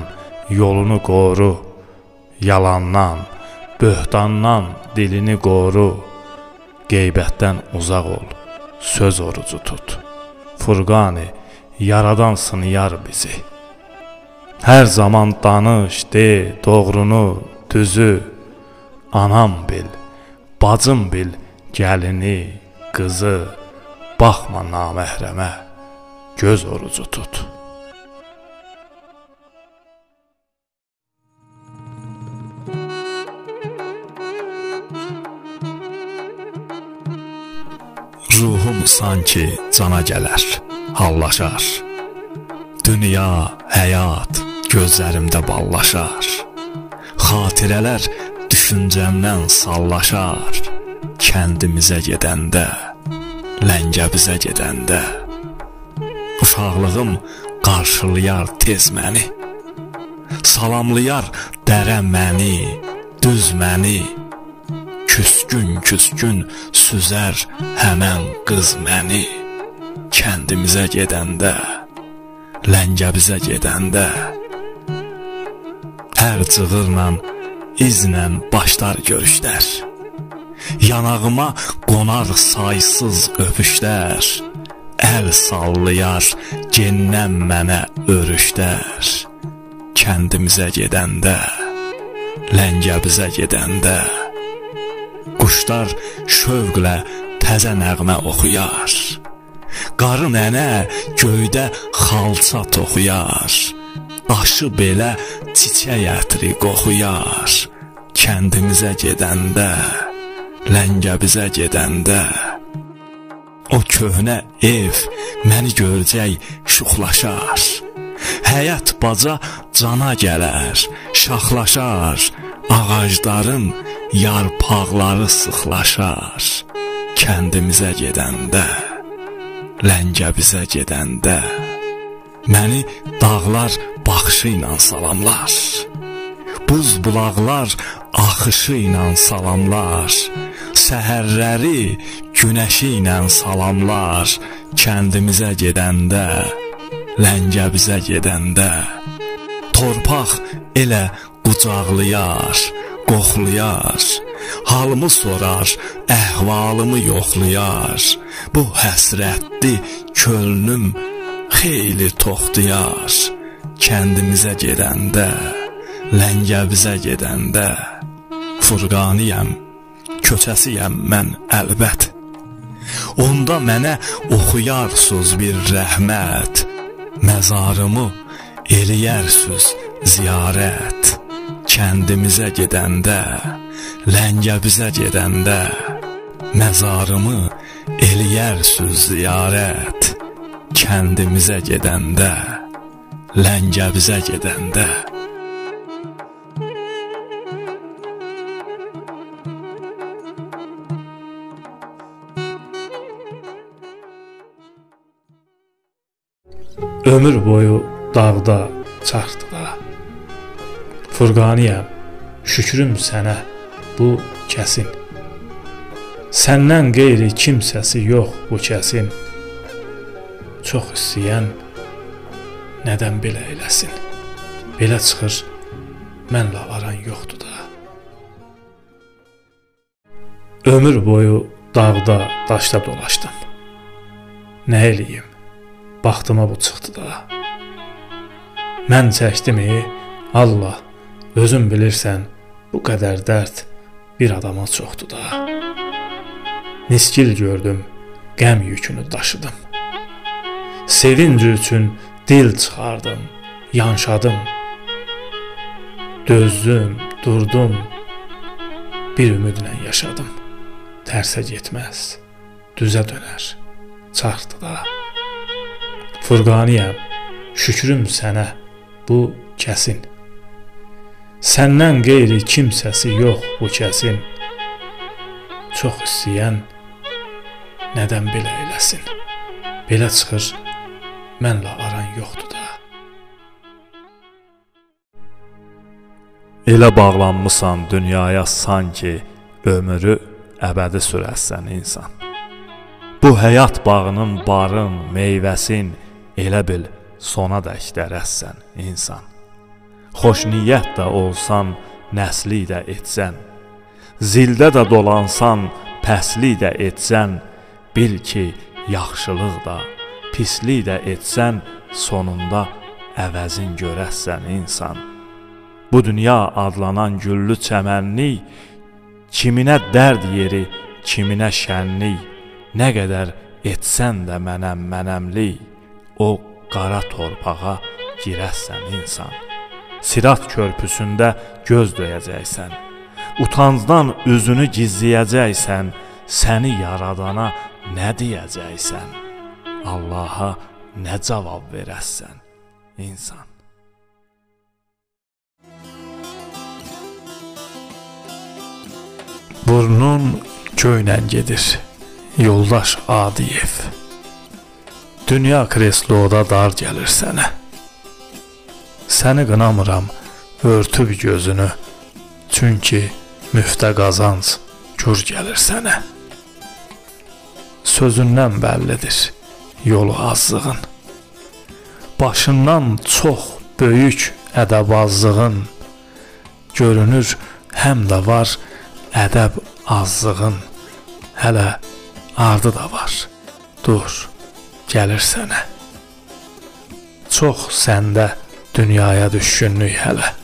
A: yolunu qoru. Yalandan, böhtandan dilini qoru. Qeybətdən uzaq ol, söz orucu tut. Furqani, yaradan sınıyar bizi. Hər zaman danış, de, doğrunu, düzü. Anam bil, bacım bil, gəlini, qızı. Baxma naməhrəmə, göz orucu tut. Ruhum sanki cana gələr, hallaşar. Dünya, həyat gözlərimdə ballaşar. Xatirələr düşüncəmdən sallaşar. Kəndimizə gedəndə, Ləngəbizə gedəndə. Uşaqlığım qarşılayar tez məni. Salamlayar dərə məni, düz məni. Küskün süzər həmən qız məni. Kəndimizə gedəndə, Ləngəbizə gedəndə. Hər cığırla, izlə başlar görüşlər. Yanağıma qonar saysız öpüşlər. Əl sallayar gendən mənə örüşlər. Kəndimizə gedəndə, Ləngəbizə gedəndə. Quşlar şövqlə təzə nəğmə oxuyar. Qarı nənə göydə xalça toxuyar. Daşı belə çiçək ətri qoxuyar. Kəndimizə gedəndə, Ləngəbizə gedəndə. O köhnə ev məni görəcək şuxlaşar. Həyat baca cana gələr, şaxlaşar. Ağacların yarpaqları sıxlaşar. Kəndimizə gedəndə, Ləngəbizə gedəndə. Məni dağlar baxışı ilə salamlar. Buz bulaqlar axışı ilə salamlar. Səhərləri günəşi ilə salamlar. Kəndimizə gedəndə, Ləngəbizə gedəndə. Torpaq elə qucaqlayar, qoxlayar. Halımı sorar, əhvalımı yoxlayar. Bu həsrətli könlüm xeyli toxtuyar. Kəndimizə gedəndə, Ləngəbizə gedəndə. Furqaniyəm, köçəsiyəm mən əlbət. onda mənə oxuyarsız bir rəhmət, məzarımı eləyərsüz ziyarət. Kəndimizə gedəndə, Ləngəbizə gedəndə, məzarımı eləyərsüz ziyarət. Kəndimizə gedəndə, Ləngəbizə gedəndə.
D: Ömür boyu dağda, çarxda, Furqaniyəm, şükrüm sənə, bu kəsin. Səndən qeyri kimsəsi yox bu kəsin. Çox istəyən nədən belə eləsin? Belə çıxır, mənlə aran yoxdur da. Ömür boyu dağda, daşda dolaşdım. Nə eləyim? Baxtıma bu çıxdı da. Mən çəkdimi? Allah, özün bilirsən, bu qədər dərd bir adama çoxdur da. Niskil gördüm, qəm yükünü daşıdım. Sevinc üçün dil çıxardım, yanşadım. Dözdüm, durdum, bir ümidlə yaşadım. Tərsə getməz, düzə dönər, çarxdı da. Furqaniyəm, şükrüm sənə, bu kəsin. Səndən qeyri kimsəsi yox bu kəsin. Çox istəyən nədən belə eləsin? Belə çıxır, mənlə aran yoxdur da.
B: Elə bağlanmısan dünyaya sanki ömrü əbədi sürəsən insan. Bu həyat bağının barın, meyvəsin elə bil sona dək dərəsən insan. Xoş niyyət də olsan, nəsli də etsən, zildə də dolansan, pəsli də etsən, bil ki, yaxşılıq da, pislik də etsən, sonunda əvəzin görəsən insan. Bu dünya adlanan güllü çəmənlik, kiminə dərd yeri, kiminə şənlik, nə qədər etsən də mənəmlik, o qara torpağa girəsən insan. Sirat körpüsündə göz döyəcəksən, utancdan üzünü gizləyəcəksən, səni yaradana nə deyəcəksən, Allaha nə cavab verəsən insan.
A: Burnun köylə gedir, yoldaş Adiyev. Dünya kresloda dar gəlir sənə. Səni qınamıram, örtüb gözünü, çünki müftə qazanc gür gəlir sənə. Sözündən bəllidir yolu azlığın, başından çox böyük ədəbazlığın, görünür həm də var ədəb azlığın, hələ ardı da var, dur, gəlir sənə. Çox səndə dünyaya düşkünlük hələ,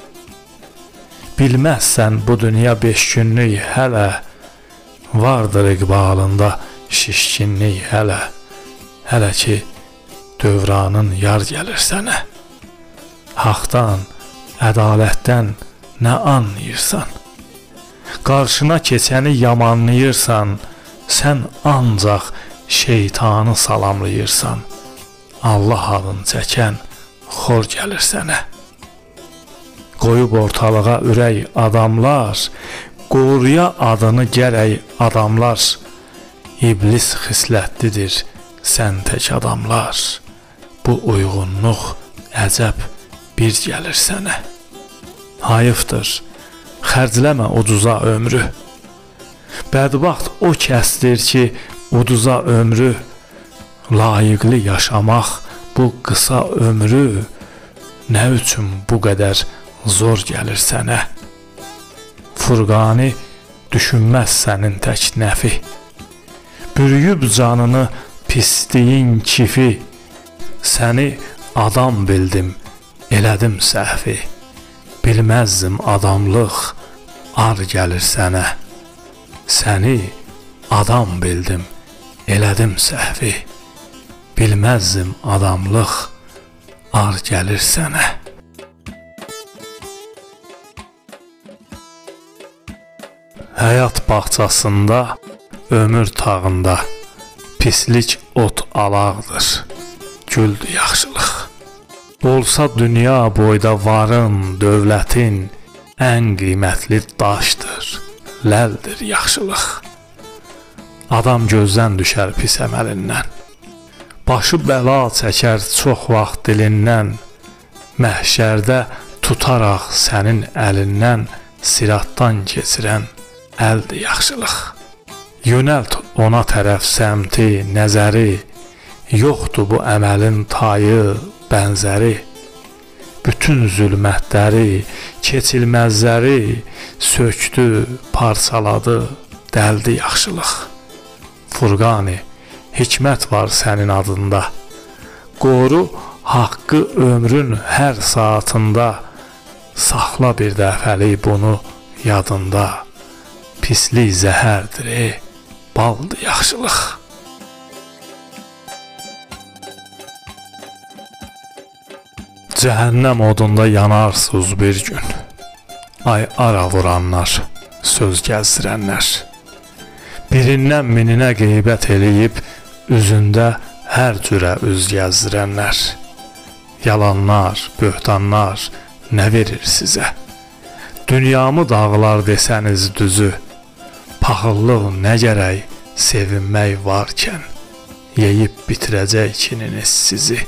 A: bilməzsən bu dünya 5 günlük hələ, vardır iqbalında şişkinlik hələ, hələ ki dövranın yar gəlir sənə. Haqdan, ədalətdən nə anlayırsan? Qarşına keçəni yamanlayırsan, sən ancaq şeytanı salamlayırsan. Allah adını çəkən xor gəlir sənə. Qoyub ortalığa ürək adamlar, qoruya adını gərək adamlar. İblis xislətlidir, sən tək adamlar. Bu uyğunluq əcəb bir gəlir sənə. Hayıfdır, xərcləmə ucuza ömrü. Bədbaxt o kəsdir ki, uduza ömrü. Layiqli yaşamaq bu qısa ömrü, nə üçün bu qədər zor gəlir sənə? Furqani düşünməz sənin tək nəfi, bürüyüb canını pisliyin kifi. Səni adam bildim, elədim səhvi, bilməzdim adamlıq ar gəlir sənə. Səni adam bildim, elədim səhvi. Bilməzdim adamlıq ar gəlir sənə. Həyat bağçasında, ömür tağında pislik ot alaqdır, güldür yaxşılıq. Olsa dünya boyda varın, dövlətin ən qiymətli daşdır, ləldir yaxşılıq. Adam gözdən düşər pis əməlindən, başı bəla çəkər çox vaxt dilindən, məhşərdə tutaraq sənin əlindən siratdan keçirən əldir yaxşılıq. Yönəlt ona tərəf səmti, nəzəri, yoxdur bu əməlin tayı, bənzəri. Bütün zülmətləri, keçilməzləri söktü, parçaladı, dəldi yaxşılıq. Furqani, hikmət var sənin adında. Qoru haqqı ömrün hər saatında. Saxla bir dəfəlik bunu yadında. Pislik zəhərdir, baldır yaxşılıq. Cəhənnəm odunda yanarsız bir gün. Ay ara vuranlar, söz gəzdirənlər. Birindən mininə qeybət eləyib, üzündə hər cürə üz gəzdirənlər. Yalanlar, böhtanlar nə verir sizə? Dünyamı dağlar desəniz düzü, paxıllıq nə gərək sevinmək varkən, yeyib bitirəcək kininiz sizi.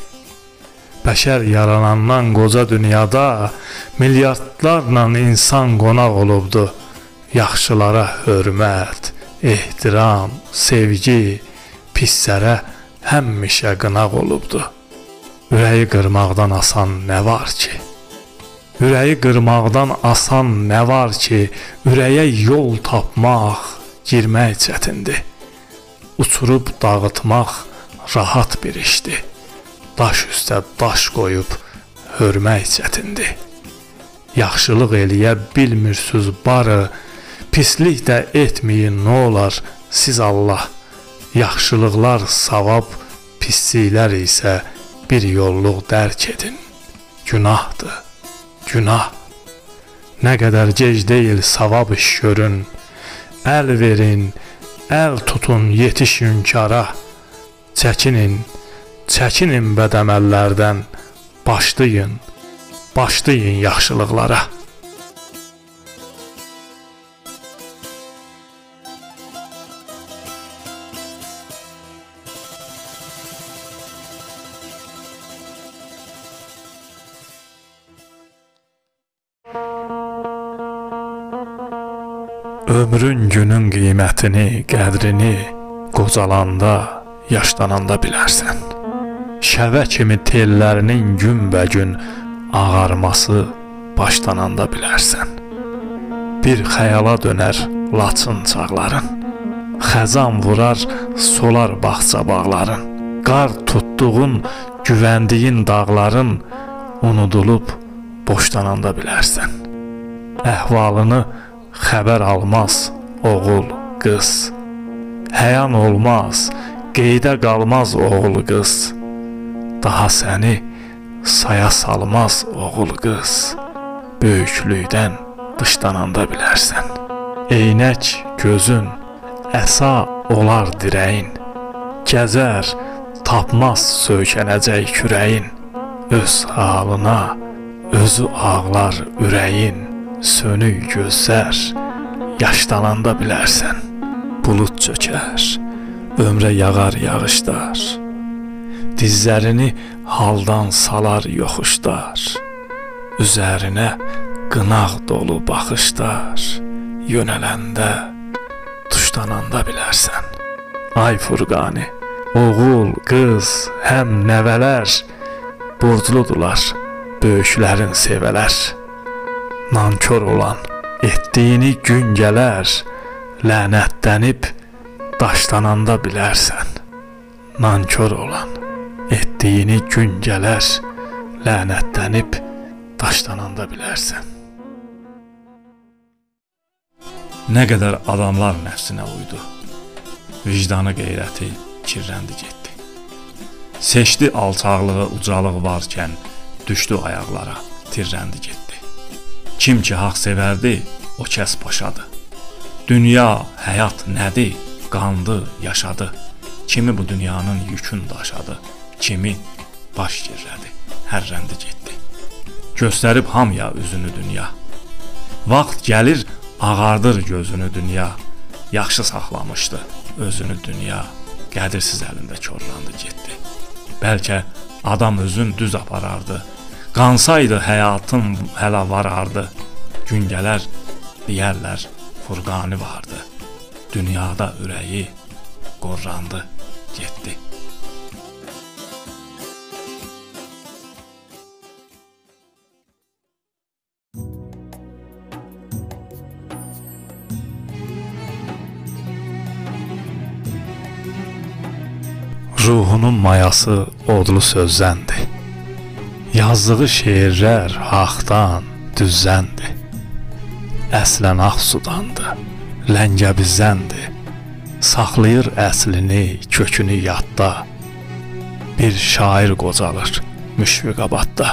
A: Bəşər yaranandan qoca dünyada milyardlarla insan qonaq olubdu. Yaxşılara hörmət, ehtiram, sevgi, pislərə həmişə qınaq olubdu. Ürəyi qırmaqdan asan nə var ki? Ürəyi qırmaqdan asan nə var ki? Ürəyə yol tapmaq, girmək çətindir. Uçurub dağıtmaq rahat bir işdir. Daş üstə daş qoyub hörmək çətindir. Yaxşılıq eləyə bilmirsiniz barı, pislik də etməyin nə olar siz Allah. Yaxşılıqlar savab, pisliklər isə bir yolluq dərk edin. Günahdır, günah. Nə qədər gec deyil savab iş görün. Əl verin, əl tutun yetişin kara. Çəkinin, çəkinin bəd əməllərdən, başlayın, başlayın yaxşılıqlara. Ömrün günün qiymətini, qədrini qocalanda, yaşlananda bilərsən. Şəvə kimi tellərinin günbəgün ağarması başlananda bilərsən. Bir xəyala dönər laçın çağların, xəzan vurar, solar bağça bağların. Qar tutduğun, güvəndiyin dağların unudulub boşlananda bilərsən. Əhvalını xəbər almaz oğul, qız. Həyan olmaz, qeydə qalmaz oğul, qız. Daha səni saya salmaz oğul, qız. Böyüklükdən dışlananda bilərsən. Eynək gözün, əsa olar dirəyin. Gəzər, tapmaz söykənəcək kürəyin. Öz halına, özü ağlar ürəyin. Sönük gözlər, yaşlananda bilərsən. Bulud çökər, ömrə yağar yağışlar. Dizlərini haldan salar yoxuşlar. Üzərinə qınaq dolu baxışlar. Yönələndə, tuşlananda bilərsən. Ay Furqani, oğul, qız, həm nəvələr borcludular böyüklərin sevələr. Nankör olan etdiyini gün gələr, lənətlənib daşlananda bilərsən. Nankör olan etdiyini gün gələr, lənətlənib daşlananda bilərsən. Nə qədər adamlar nəfsinə uydu, vicdanı qeyrəti kirləndi getdi. Seçdi alçaqlığı, ucalıq varkən, düşdü ayaqlara, tirləndi getdi. Kim ki haqq sevərdi, o kəs paşadı. Dünya, həyat nədir? Qandı, yaşadı. Kimi bu dünyanın yükün daşadı, kimi baş girlədi, hərrəndi getdi. Göstərib hamıya üzünü dünya. Vaxt gəlir, ağardır gözünü dünya. Yaxşı saxlamışdı özünü dünya. Qədirsiz əlində korlandı getdi. Bəlkə adam özün düz aparardı. Qansaydı həyatım hələ varardı. Gün gələr, deyərlər Furqani vardı. Dünyada ürəyi qorrandı getdi. Ruhunun mayası odlu sözdəndir. Yazdığı şeirlər haqdan, düzzəndir. Əslən ağ sudandır, ləngəbizzəndir. Saxlayır əslini, kökünü yadda. Bir şair qocalır müşfiqabadda.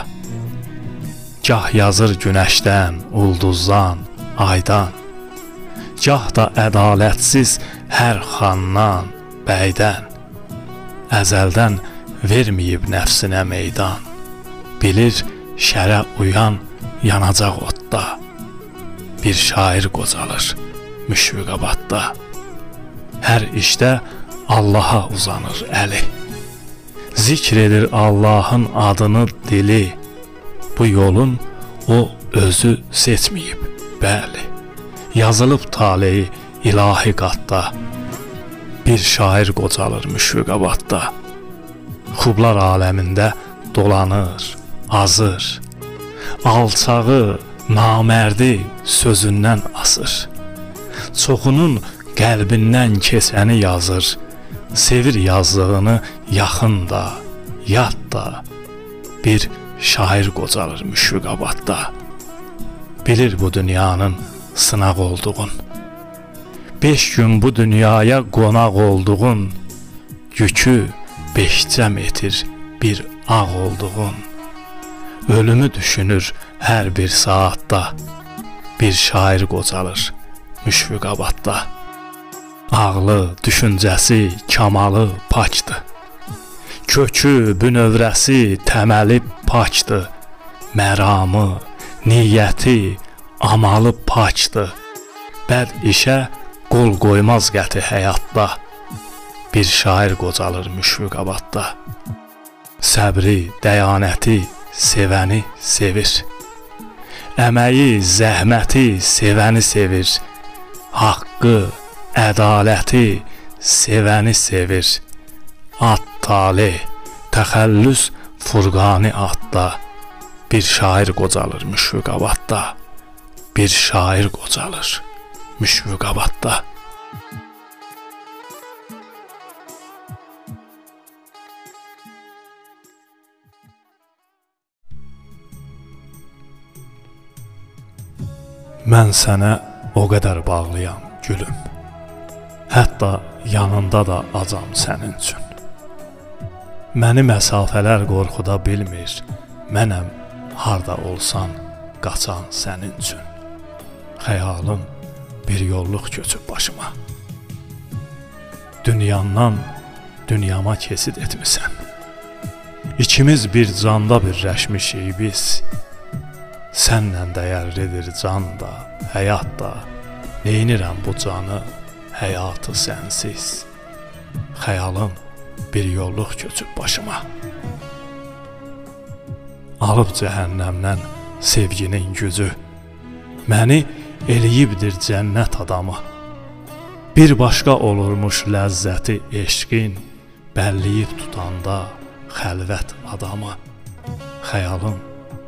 A: Gah yazır günəşdən, ulduzdan, aydan. Gah da ədalətsiz hər xandan, bəydən. Əzəldən verməyib nəfsinə meydan. Bilir şərə uyan yanacaq otda. Bir şair qocalır müşfiqabadda. Hər işdə Allaha uzanır əli. Zikr edir Allahın adını dili. Bu yolun o özü seçməyib, bəli. Yazılıb taleyi ilahi qatda. Bir şair qocalır müşfiqabadda. Xublar aləmində dolanır, azır. Alçağı, namərdi sözündən asır. Çoxunun qəlbindən keçəni yazır. Sevir yazdığını yaxın da, yad da. Bir şair qocalır müşfiqabadda. Bilir bu dünyanın sınaq olduğun. 5 gün bu dünyaya qonaq olduğun. Yükü 5 metir bir ağ olduğun. Ölümü düşünür hər bir saatda. Bir şair qocalır müşfiqabadda. Ağlı, düşüncəsi, kamalı pakdır. Kökü, bünövrəsi, təməli pakdır. Məramı, niyyəti, amalı pakdır. Bəd işə qol qoymaz qəti həyatda. Bir şair qocalır müşfiqabadda. Səbri, dəyanəti, sevəni sevir. Əməyi, zəhməti, sevəni sevir. Haqqı, ədaləti, sevəni sevir. Ad tali, təxəllüs Furqani adda. Bir şair qocalır müşfiqabadda. Bir şair qocalır müşfiqabadda. Mən sənə o qədər bağlıyam gülüm. Hətta yanında da acam sənin üçün. Məni məsafələr qorxuda bilmir. Mənəm harda olsan qaçan sənin üçün. Xəyalım bir yolluq köçüb başıma. Dünyandan dünyama kesid etmisən. İkimiz bir canda birləşmişik biz. Sənlə dəyərlidir can da, həyat da. Neynirəm bu canı, həyatı sənsiz. Xəyalım bir yolluq köçüb başıma. Alıb cəhənnəmdən sevginin gücü. Məni eləyibdir cənnət adamı. Bir başqa olurmuş ləzzəti eşqin, bəlliyib tutanda xəlvət adamı. Xəyalım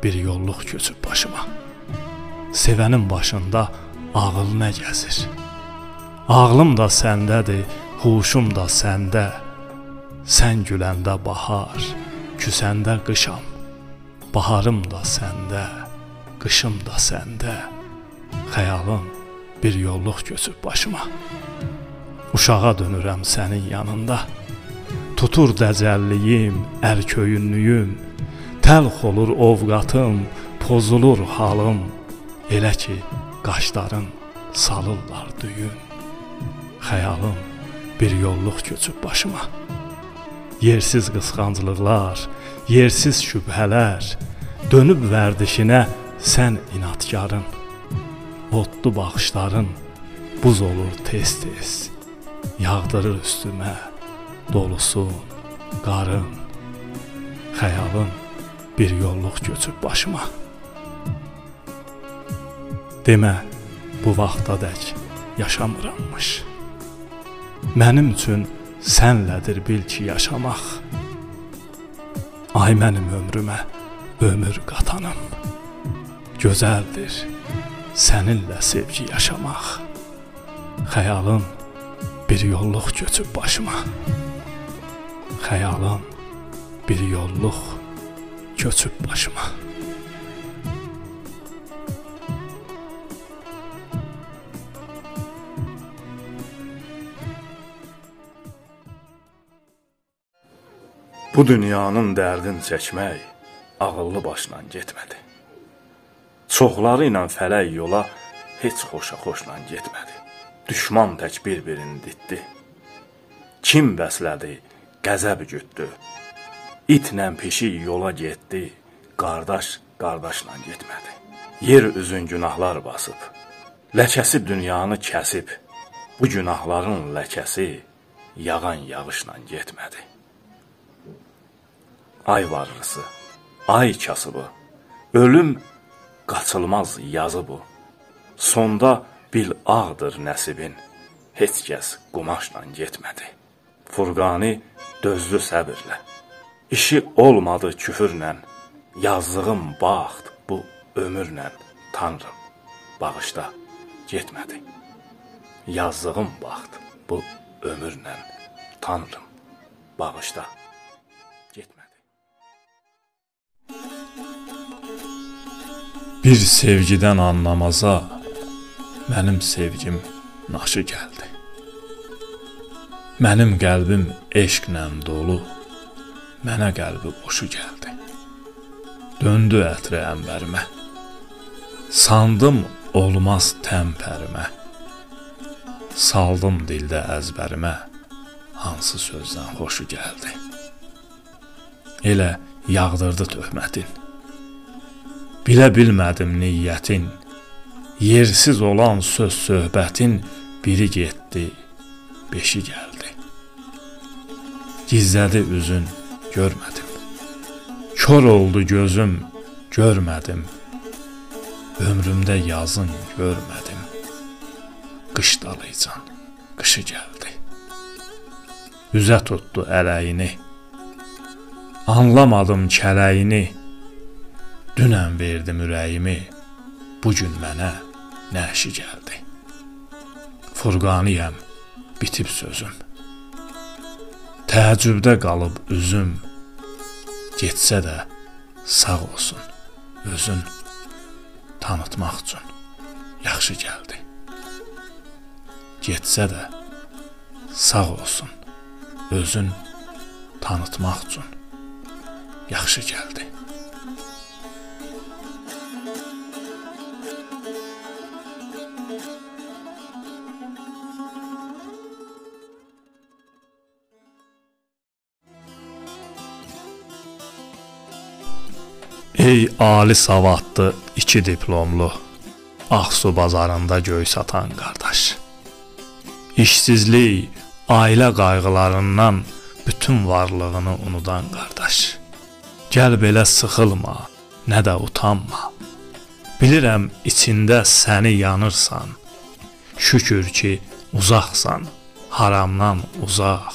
A: bir yolluq köçüb başıma. Sevənin başında ağıl nə gəzir? Ağlım da səndədir, huşum da səndə. Sən güləndə bahar, küsəndə qışam. Baharım da səndə, qışım da səndə. Xəyalım bir yolluq köçüb başıma. Uşağa dönürəm sənin yanında. tutur dəcəlliyim, ərköyünlüyüm, təlx olur ovqatım, pozulur halım, elə ki, qaşların salırlar düyün. Xəyalım bir yolluq köçüb başıma. Yersiz qısqanclıqlar, yersiz şübhələr, dönüb vərdişinə sən inatkarın. Otlu baxışların buz olur tez-tez, yağdırır üstümə dolusun, qarın. Xəyalım bir yolluq köçüb başıma. Demə, bu vaxtadək yaşamırammış. Mənim üçün sənlədir bil ki, yaşamaq. Ay mənim ömrümə ömür qatanım. Gözəldir səninlə sevgi yaşamaq. Xəyalım bir yolluq köçüb başıma. Xəyalım bir yolluq köçüb başıma.
B: Bu dünyanın dərdin çəkmək ağıllı başla getmədi. Çoxları ilə fələk yola heç xoşa-xoşla getmədi. Düşman tək bir-birini ditdi. Kim bəslədi, qəzəb gütdü. İtlə pişik yola getdi, qardaş qardaşla getmədi. Yer üzün günahlar basıb, ləkəsi dünyanı kəsib. Bu günahların ləkəsi yağan yağışla getmədi. Ay varlısı, ay kasıbı, ölüm qaçılmaz yazı bu. Sonda bil ağdır nəsibin, heç kəs qumaşla getmədi. Furqani dözdü səbirlə, işi olmadı küfürlə, yazdığım baxt bu ömürlə, Tanrım, bağışda getmədi. Yazdığım baxt bu ömürlə, Tanrım, bağışda getmədi.
A: Bir sevgidən anlamaza mənim sevgim naşı gəldi. Mənim qəlbim eşqlə dolu, mənə qəlbi boşu gəldi. Döndü ətri əmbərimə, sandım olmaz təmpərimə. Saldım dildə əzbərimə, hansı sözdən xoşu gəldi. Elə yağdırdı töhmətin, bilə bilmədim niyyətin, yersiz olan söz söhbətin biri getdi, beşi gəldi. Gizlədi üzün, görmədim, kör oldu gözüm, görmədim, ömrümdə yazın görmədim, qış dalıcan, qışı gəldi. Üzə tutdu ələyini, anlamadım kələyini, dünən verdim ürəyimi, bugün mənə nəşi gəldi. Furqaniyəm, bitib sözüm, təəccübdə qalıb üzüm, getsə də sağ olsun, özün tanıtmaq üçün yaxşı gəldi. Getsə də sağ olsun, özün tanıtmaq üçün yaxşı gəldi. Ey ali savadlı, iki diplomlu, Ağsu bazarında göy satan qardaş. İşsizlik, ailə qayğılarından bütün varlığını unudan qardaş. Gəl belə sıxılma, nə də utanma. Bilirəm içində səni yanırsan, şükür ki uzaqsan, haramdan uzaq,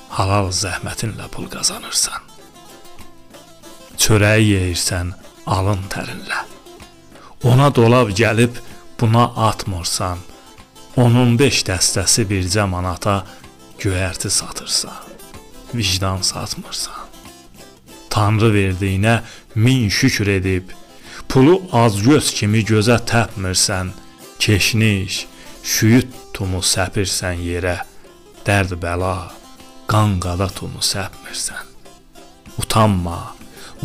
A: halal zəhmətinlə pul qazanırsan. Çörəyi yeyirsən alın tərinlə, ona dolab gəlib buna atmırsan, 15 dəstəsi bircə manata göyərti satırsan, vicdan satmırsan. Tanrı verdiyinə min şükür edib, pulu azgöz kimi gözə təpmirsən, keşniş, şüyüt tumu səpirsən yerə, dərd bəla, qanqada tunu səpmirsən. Utanma,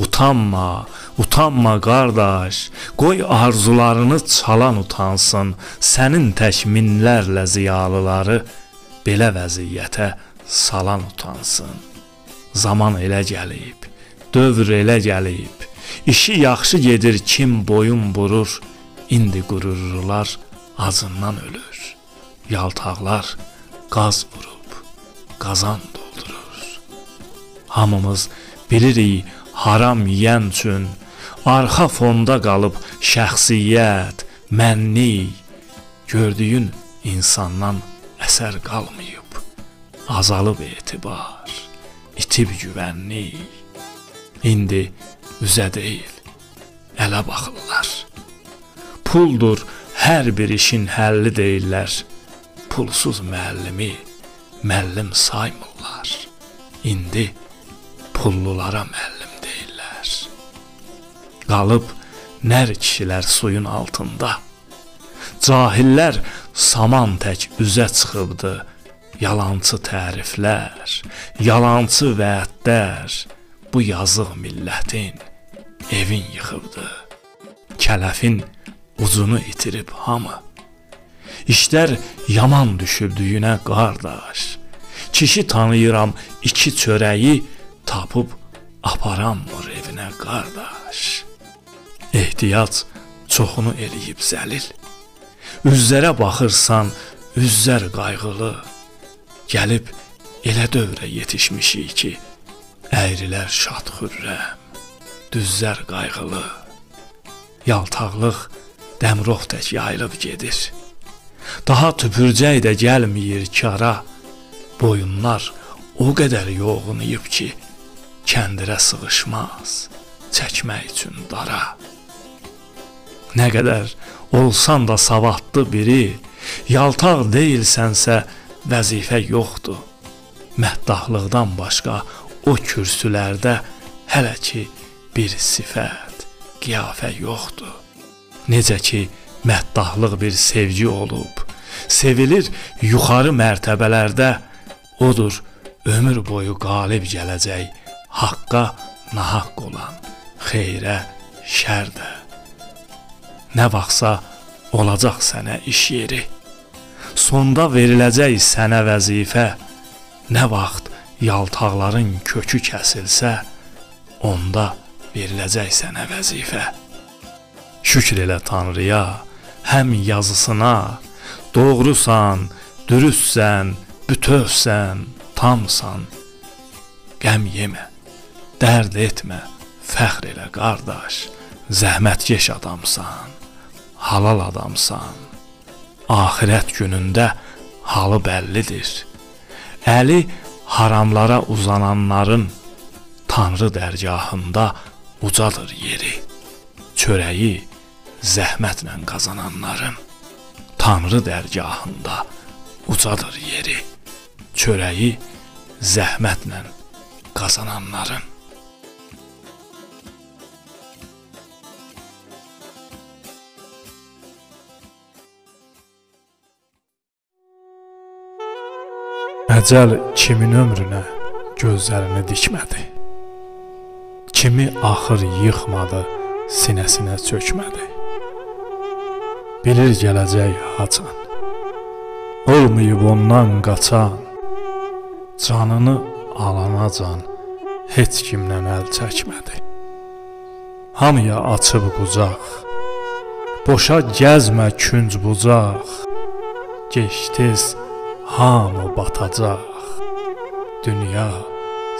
A: utanma, utanma qardaş, qoy arzularını çalan utansın, sənin tək minlərlə ziyalıları belə vəziyyətə salan utansın. Zaman elə gəlib, dövr elə gəlib, işi yaxşı gedir kim boyun vurur, indi qürurlular acından ölür. Yaltaqlar qaz vurub, qazan doldurur. Hamımız bilirik haram yeyən üçün, arxa fonda qalıb şəxsiyyət, mənlik, gördüyün insandan əsər qalmayıb, azalıb etibar, itib güvənlik. İndi üzə deyil, ələ baxırlar. Puldur hər bir işin həlli deyirlər, pulsuz müəllimi müəllim saymırlar. İndi pullulara müəllim deyirlər. Qalıb nər kişilər suyun altında, cahillər saman tək üzə çıxıbdı, yalançı təriflər, yalançı vədlər, bu yazıq millətin evin yıxıbdı. Kələfin ucunu itirib hamı, İşlər yaman düşüb düyünə qardaş, kişi tanıyıram iki çörəyi, tapıb aparanmır evinə qardaş. Ehtiyac çoxunu eləyib zəlil, üzlərə baxırsan üzlər qayğılı, gəlib elə dövrə yetişmişik ki, əyrilər şad xürrəm, düzlər qayğılı. Yaltaqlıq dəmrov tək yayılıb gedir, daha tüpürcək də gəlməyir kara, boyunlar o qədər yoğunuyub ki, kəndirə sığışmaz, çəkmək üçün dara. Nə qədər olsan da savadlı biri, yaltaq deyilsənsə vəzifə yoxdur. Məddahlıqdan başqa o kürsülərdə hələ ki bir sifət, qiyafə yoxdur. Necə ki məddahlıq bir sevgi olub, sevilir yuxarı mərtəbələrdə, odur ömür boyu qalib gələcək, haqqa nahaq olan, xeyrə şərdə. Nə vaxtsa olacaq sənə iş yeri, sonda veriləcək sənə vəzifə, nə vaxt yaltaqların kökü kəsilsə, onda veriləcək sənə vəzifə. Şükür elə Tanrıya, həm yazısına, doğrusan, dürüstsən, bütövsən, tamsan. Qəm yemə, dərd etmə, fəxr elə qardaş, zəhmətkeş adamsan, halal adamsan. Axirət günündə halı bəllidir. Əli haramlara uzananların Tanrı dərgahında ucadır yeri. Çörəyi zəhmətlə qazananların Tanrı dərgahında ucadır yeri. Çörəyi zəhmətlə qazananların.
B: Əcəl kimin ömrünə gözlərini dikmədi, kimi axır yıxmadı, sinəsinə çökmədi. Bilir gələcək haçan, olmayıb ondan qaçan, canını alanacan heç kimdən əl çəkmədi. Hamıya açıb qucaq, boşa gəzmə künc bucaq, geç-tez hamı batacaq, dünya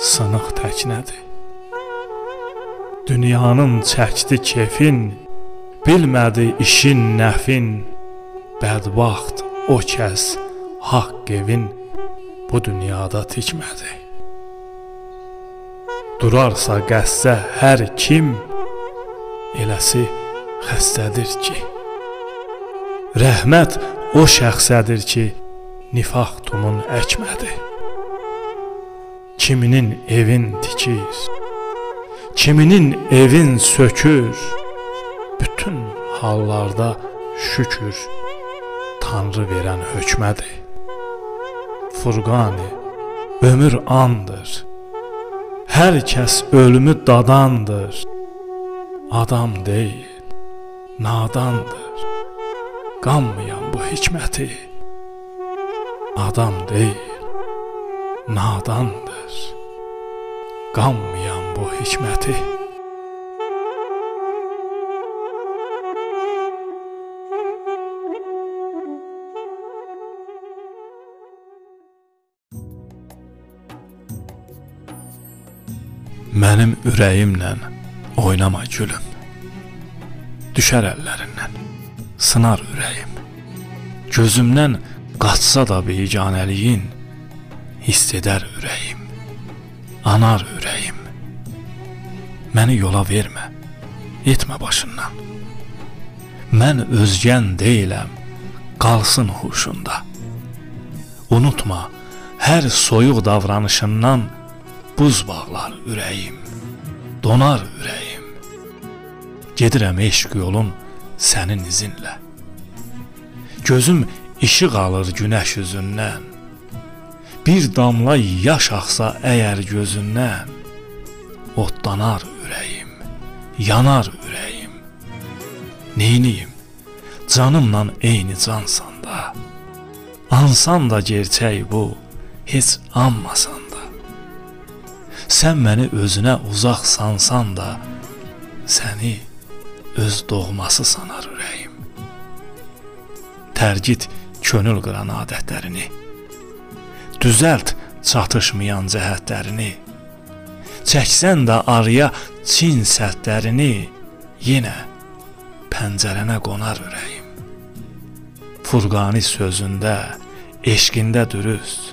B: sınıq təknədir. Dünyanın çəkdi kefin, bilmədi işin nəfin, bədbaxt o kəs haqq evin bu dünyada tikmədi. Durarsa qəssə hər kim, eləsi xəstədir ki, rəhmət o şəxsədir ki, nifaq tumun əkmədi. Kiminin evin tikir, kiminin evin sökür, bütün hallarda şükür Tanrı verən hökmədir. Furqani
A: ömür andır. Hər kəs ölümü dadandır. Adam deyil, nadandır. Qanmayan bu hikməti. Adam deyil, nadandır. Qanmayan bu hikməti. Mənim ürəyimlə oynama gülüm. Düşər əllərindən, sınar ürəyim. Gözümdən qaçsa da biganəliyin, hiss edər ürəyim, anar ürəyim. Məni yola vermə, etmə başından. Mən özgən deyiləm, qalsın huşunda. Unutma, hər soyuq davranışından buz bağlar ürəyim, donar ürəyim. Gedirəm eşq yolun sənin izinlə. Gözüm işıq alır günəş üzündən. Bir damla yaş axsa əgər gözündən, otlanar ürəyim, yanar ürəyim. Neyniyim, canımla eyni cansan da, ansan da gerçək bu, heç anmasan da. Sən məni özünə uzaq sansan da, səni öz doğması sanar ürəyim. Tərgit könül qıran adətlərini, düzəlt çatışmayan cəhətlərini, çəksən də araya çin sətlərini, yenə pəncərənə qonar ürəyim. Furqani sözündə, eşqində dürüst,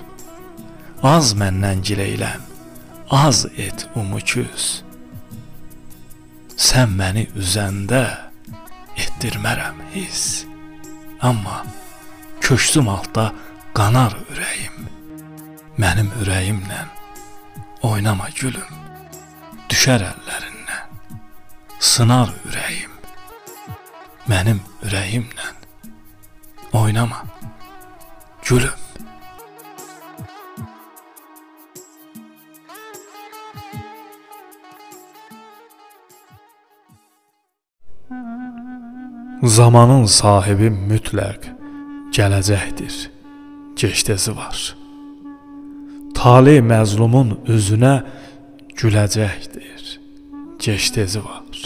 A: az məndən gileylən, az et umuküz. Sən məni üzəndə etdirmərəm hiss, amma köksüm altda qanar ürəyim. Mənim ürəyimlə oynama gülüm, düşər əllərindən, sınar ürəyim. Mənim ürəyimlə oynama gülüm. Zamanın sahibi mütləq gələcəkdir, keçdəzi var. Tale məzlumun üzünə güləcəkdir, keçdəzi var.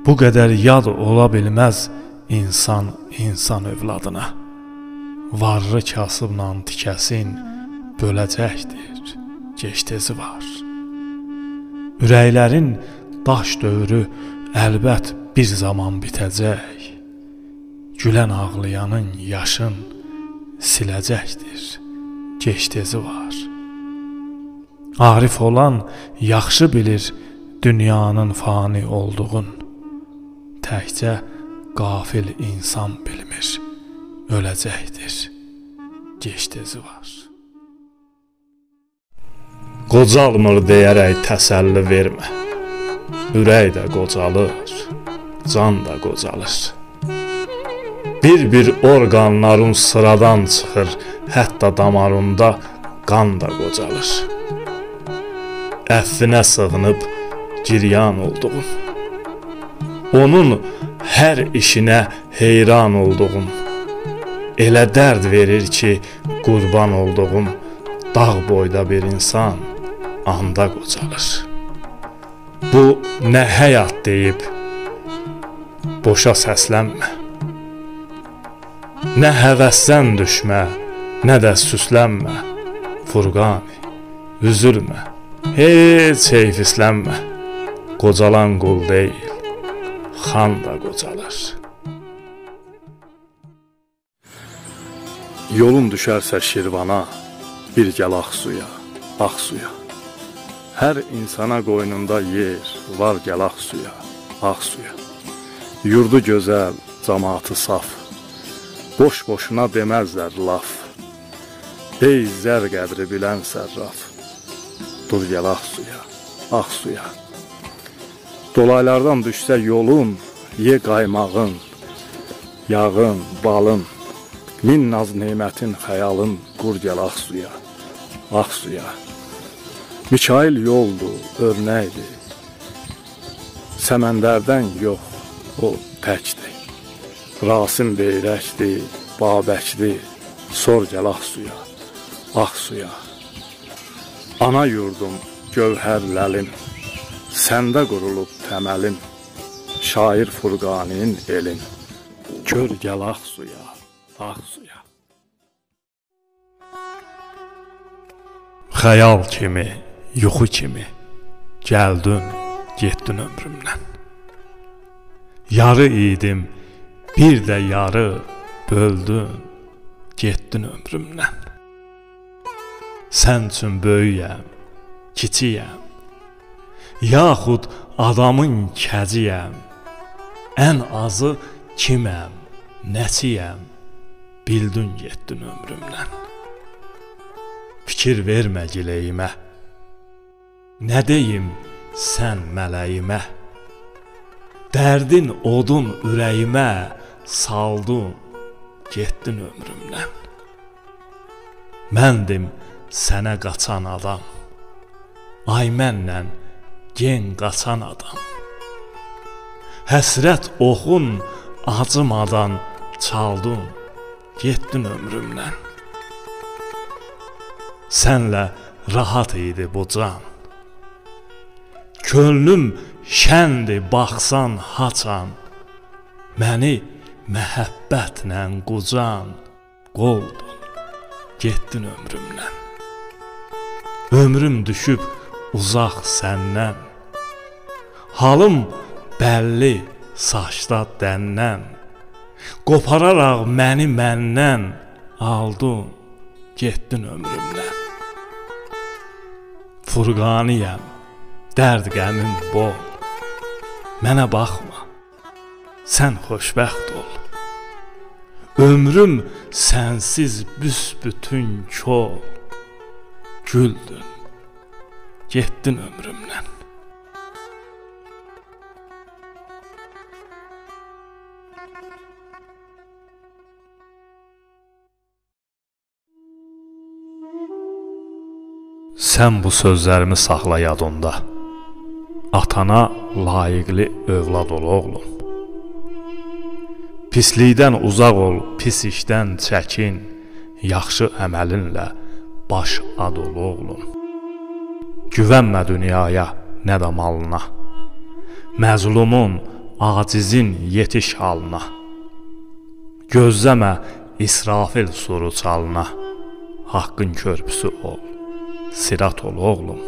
A: Bu qədər yad ola bilməz insan övladına. Varlı kasıbla tikəsin böləcəkdir, keçdəzi var. Ürəklərin daş dövrü əlbət bir zaman bitəcək. Gülən ağlayanın yaşın siləcəkdir, keçdəzi var. Arif olan yaxşı bilir dünyanın fani olduğun. Təkcə qafil insan bilmir, öləcəkdir, keçdəzi var. Qocalmır deyərək təsəlli vermə. Ürək də qocalır, can da qocalır. Bir-bir orqanların sıradan çıxır, hətta damarında qan da qocalır. Əffinə sığınıb giryan olduğum, onun hər işinə heyran olduğum, elə dərd verir ki, qurban olduğum dağ boyda bir insan anda qocalır. Bu nə həyat deyib, boşa səslənmə. Nə həvəssən düşmə, nə də süslənmə. Furqani, üzülmə, heç heyfislənmə. Qocalan qul deyil, xan da qocalır. Yolun düşərsə Şirvana, bir gəl Ağsuya, Ağsuya. Hər insana qoynunda yer, var gəl Ağsuya, Ağsuya. Yurdu gözəl, cəmaatı saf, boş-boşuna deməzlər laf. Ey zər qədri bilən sərraf, dur gəl Ağsuya, Ağsuya. Dolaylardan düşsə yolun, ye qaymağın, yağın, balın, min naz neymətin xəyalın, qur gəl Ağsuya,
B: ax suya. Mikail yoldur, örnəkdir. Səməndərdən yox, o təkdir. Rasim beyrəkdir, babəkdir. Sor gəl ax suya, ax suya. Ana yurdum, gövhərləlim, səndə qurulub təməlim. Şair Furqaninin elin, gör gəl ax suya, ax suya.
A: Xəyal kimi, yuxu kimi, gəldin, getdin ömrümdən. Yarı idim, bir də yarı böldün, getdin ömrümdən. Sən üçün böyüyəm, kiçiyəm, yaxud adamın kəciyəm. Ən azı kiməm, nəçiyəm, bildin getdin ömrümdən. Fikir vermə giləyimə, nə deyim sən mələyimə. Dərdin odun ürəyimə saldın, getdin ömrümdən. Məndim sənə qaçan adam, ay məndən gen qaçan adam. Həsrət oxun acımadan çaldın, getdin ömrümdən. Sənlə rahat idi bu can, könlüm şəndi baxsan haçan. Məni məhəbbətlə qucan, qoldun, getdin ömrümdən. Ömrüm düşüb uzaq səndən, halım bəlli saçda dəndən. Qopararaq məni məndən aldın, getdin ömrümdən. Furqaniyəm, dərd qəmim bol, mənə baxma, sən xoşbəxt ol. Ömrüm sənsiz büsbütün kol, güldün, getdin ömrümdən. Sən bu sözlərimi saxla yadında, atana layiqli övlad ol oğlum. Pislikdən uzaq ol, pis işdən çəkin, yaxşı əməlinlə baş ad ol oğlum. Güvənmə dünyaya, nə də malına, məzlumun, acizin yetiş halına. Gözləmə İsrafil suru çalına, haqqın körpüsü ol, sirat ol oğlum.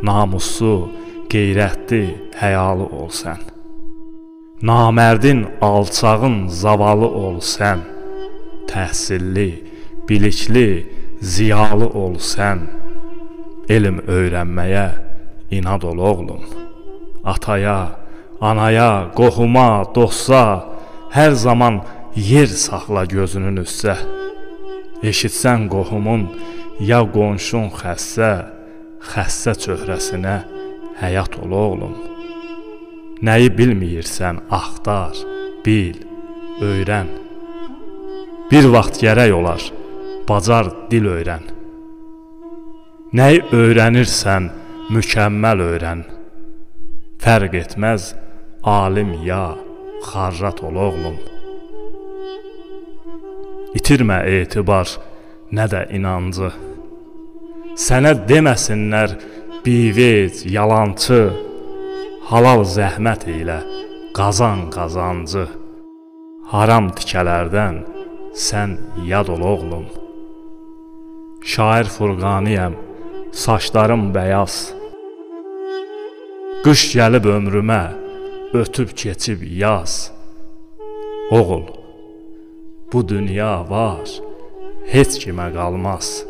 A: Namuslu, qeyrətli, həyalı ol sən. Namərdin, alçağın, zavalı ol sən. Təhsilli, bilikli, ziyalı ol sən. Elm öyrənməyə inad ol oğlum. Ataya, anaya, qohuma, dosta hər zaman yer saxla gözünün üstə. Eşitsən qohumun ya qonşun xəstə, xəstə çöhrəsinə həyat ol oğlum. Nəyi bilməyirsən axtar, bil, öyrən. Bir vaxt gərək olar, bacar dil öyrən. Nəyi öyrənirsən, mükəmməl öyrən. Fərq etməz, alim ya, xarrat ol oğlum. İtirmə etibar, nə də inancı. Sənə deməsinlər bivec, yalancı. Halal zəhmət ilə qazan qazancı. Haram tikələrdən sən yad ol oğlum. Şair Furqaniyəm, saçlarım bəyaz. Qış gəlib ömrümə, ötüb keçib yaz. Oğul, bu dünya var, heç kimə qalmaz.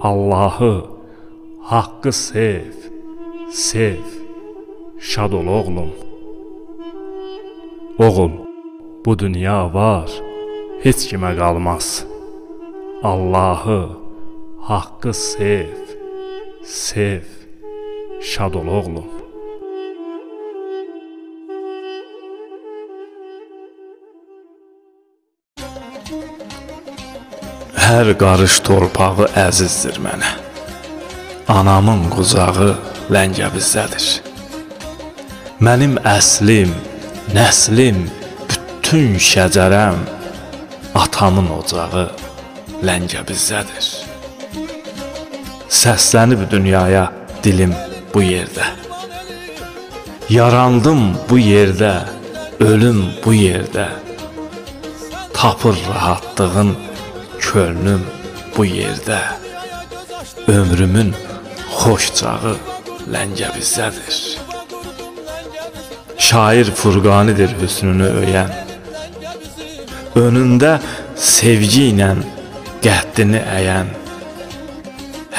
A: Allahı, haqqı sev, sev, şad ol oğlum. Oğul, bu dünya var, heç kimə qalmaz. Allahı, haqqı sev, sev, şad ol oğlum.
B: Hər qarış torpağı əzizdir mənə. Anamın qucağı Ləngəbizdədir. Mənim əslim, nəslim, bütün şəcərəm atamın ocağı Ləngəbizdədir. Səslənib dünyaya dilim bu yerdə. Yarandım bu yerdə, ölüm bu yerdə. Tapır rahatlığın könlüm bu yerdə. Ömrümün xoş çağı Ləngəbizdədir. Şair Furqanidir hüsnünü öyən. Önündə sevgi ilə qəddini əyən.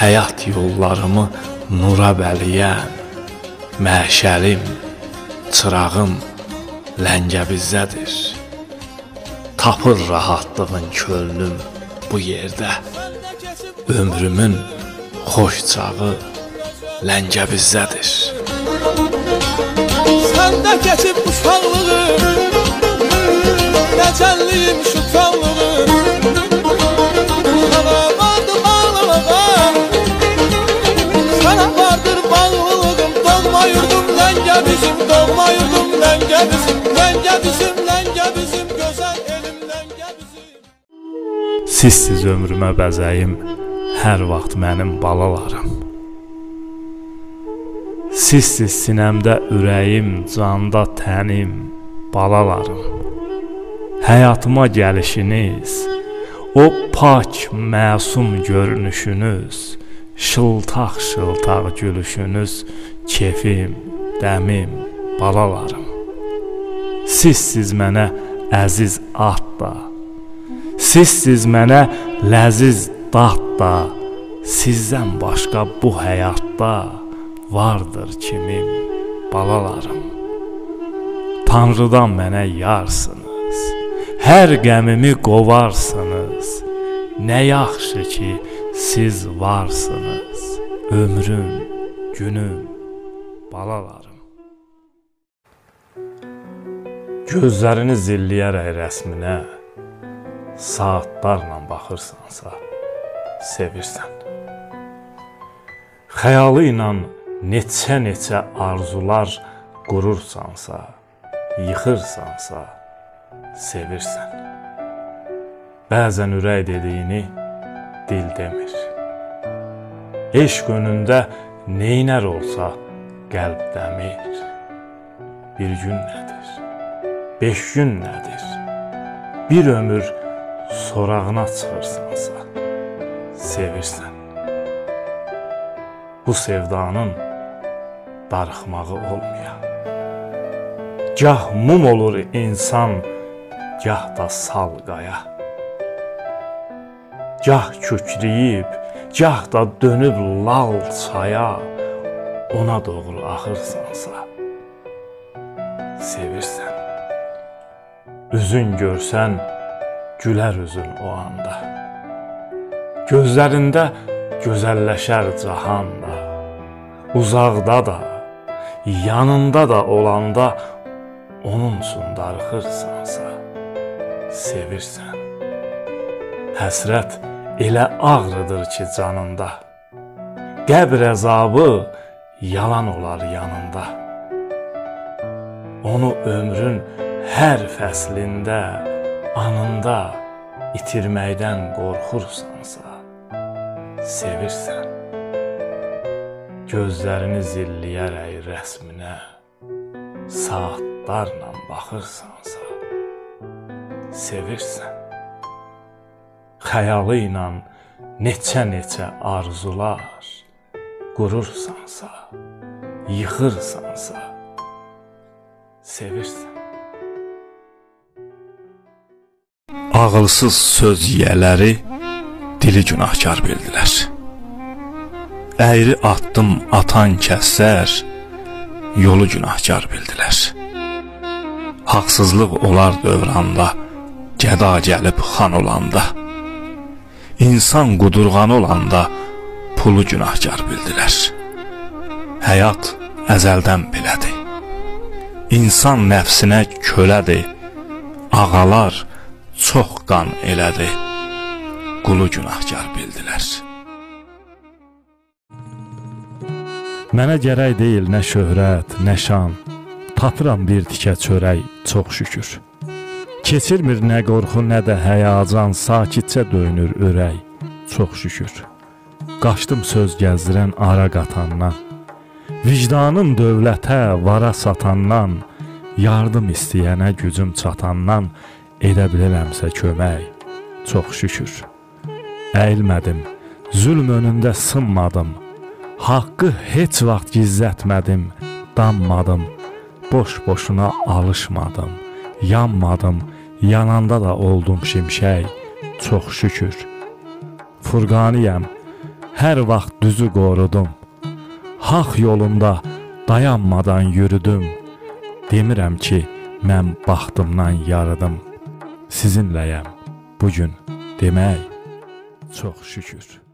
B: Həyat yollarımı nura bələyən. Məşəlim, çırağım Ləngəbizdədir. Tapır rahatlığın könlüm bu yerdə. Ömrümün xoş çağı Ləngəbizdədir.
E: Səndə keçib uşaqlığım, Nəcəlliyim şükranlığım. Sənə vardır bağlılığım, sənə vardır bağlılığım. Doğma yurdum Ləngəbizim, doğma yurdum Ləngəbizim. Ləngəbizim, Ləngəbizim, gözəl elim Ləngəbizim.
A: Sizsiz ömrümə bəzəyim, hər vaxt mənim balalarım. Sizsiz sinəmdə ürəyim, canda tənim, balalarım. Həyatıma gəlişiniz, o pak, məsum görünüşünüz, şıltaq-şıltaq gülüşünüz, kefim, dəmim, balalarım. Sizsiz mənə əziz at da, sizsiz mənə ləziz dad da, sizdən başqa bu həyatda vardır kimim, balalarım. Tanrıdan mənə yarsınız, hər qəmimi qovarsınız. Nə yaxşı ki, siz varsınız, ömrüm, günüm, balalarım. Gözlərini zilliyərək rəsminə, saatlarla baxırsansa, sevirsən. Xəyalı ilə neçə-neçə arzular qurursansa, yıxırsansa, sevirsən. Bəzən ürək dediyini dil demir. Eşq önündə neynər olsa qəlb dəmir. Bir gün nədir, 5 gün nədir, bir ömür sorağına çıxırsansa, sevirsən. Bu sevdanın darıxmağı olmaya. Gah mum olur insan, gah da sal qaya. Gah kükrəyib, gah da dönüb lal çaya, ona doğru axırsansa, sevirsən. Üzün görsən, gülər üzün o anda. Gözlərində gözəlləşər cahan da. Uzaqda da, yanında da olanda, onun üçün darıxırsansa, sevirsən. Həsrət elə ağrıdır ki canında, qəbr əzabı yalan olar yanında. Onu ömrün hər fəslində, anında itirməkdən qorxursansa, sevirsən. Gözlərini zilliyərək rəsminə, saatlarla baxırsansa, sevirsən. Xəyalı ilə neçə-neçə arzular qurursansa, yıxırsansa, sevirsən. Ağılsız söz yiyələri dili günahkar bildilər. Əyri atdım atan kəsər, yolu günahkar bildilər. Haqsızlıq olar dövranda, gəda gəlib xan olanda. İnsan qudurğan olanda, pulu günahkar bildilər. Həyat əzəldən belədir. İnsan nəfsinə kölədir, ağalar çox qan elədi.
B: qulu günahkar bildilər.
A: Mənə gərək deyil nə şöhrət, nə şan, tapıram bir tikə çörək, çox şükür. Keçirmir nə qorxu, nə də həyacan, sakitcə döyünür ürək, çox şükür. Qaçdım söz gəzdirən ara qatandan, vicdanım dövlətə, vara satandan, yardım istəyənə gücüm çatandan, edə bilirəmsə kömək, çox şükür. Əyilmədim, zülm önündə sınmadım, haqqı heç vaxt gizlətmədim, danmadım, boş-boşuna alışmadım, yanmadım, yananda da oldum şimşək, çox şükür. Furqaniyəm, hər vaxt düzü qorudum, haqq yolunda dayanmadan yürüdüm, demirəm ki, mən baxtımdan yarıdım, sizinləyəm bugün demək, çox şükür.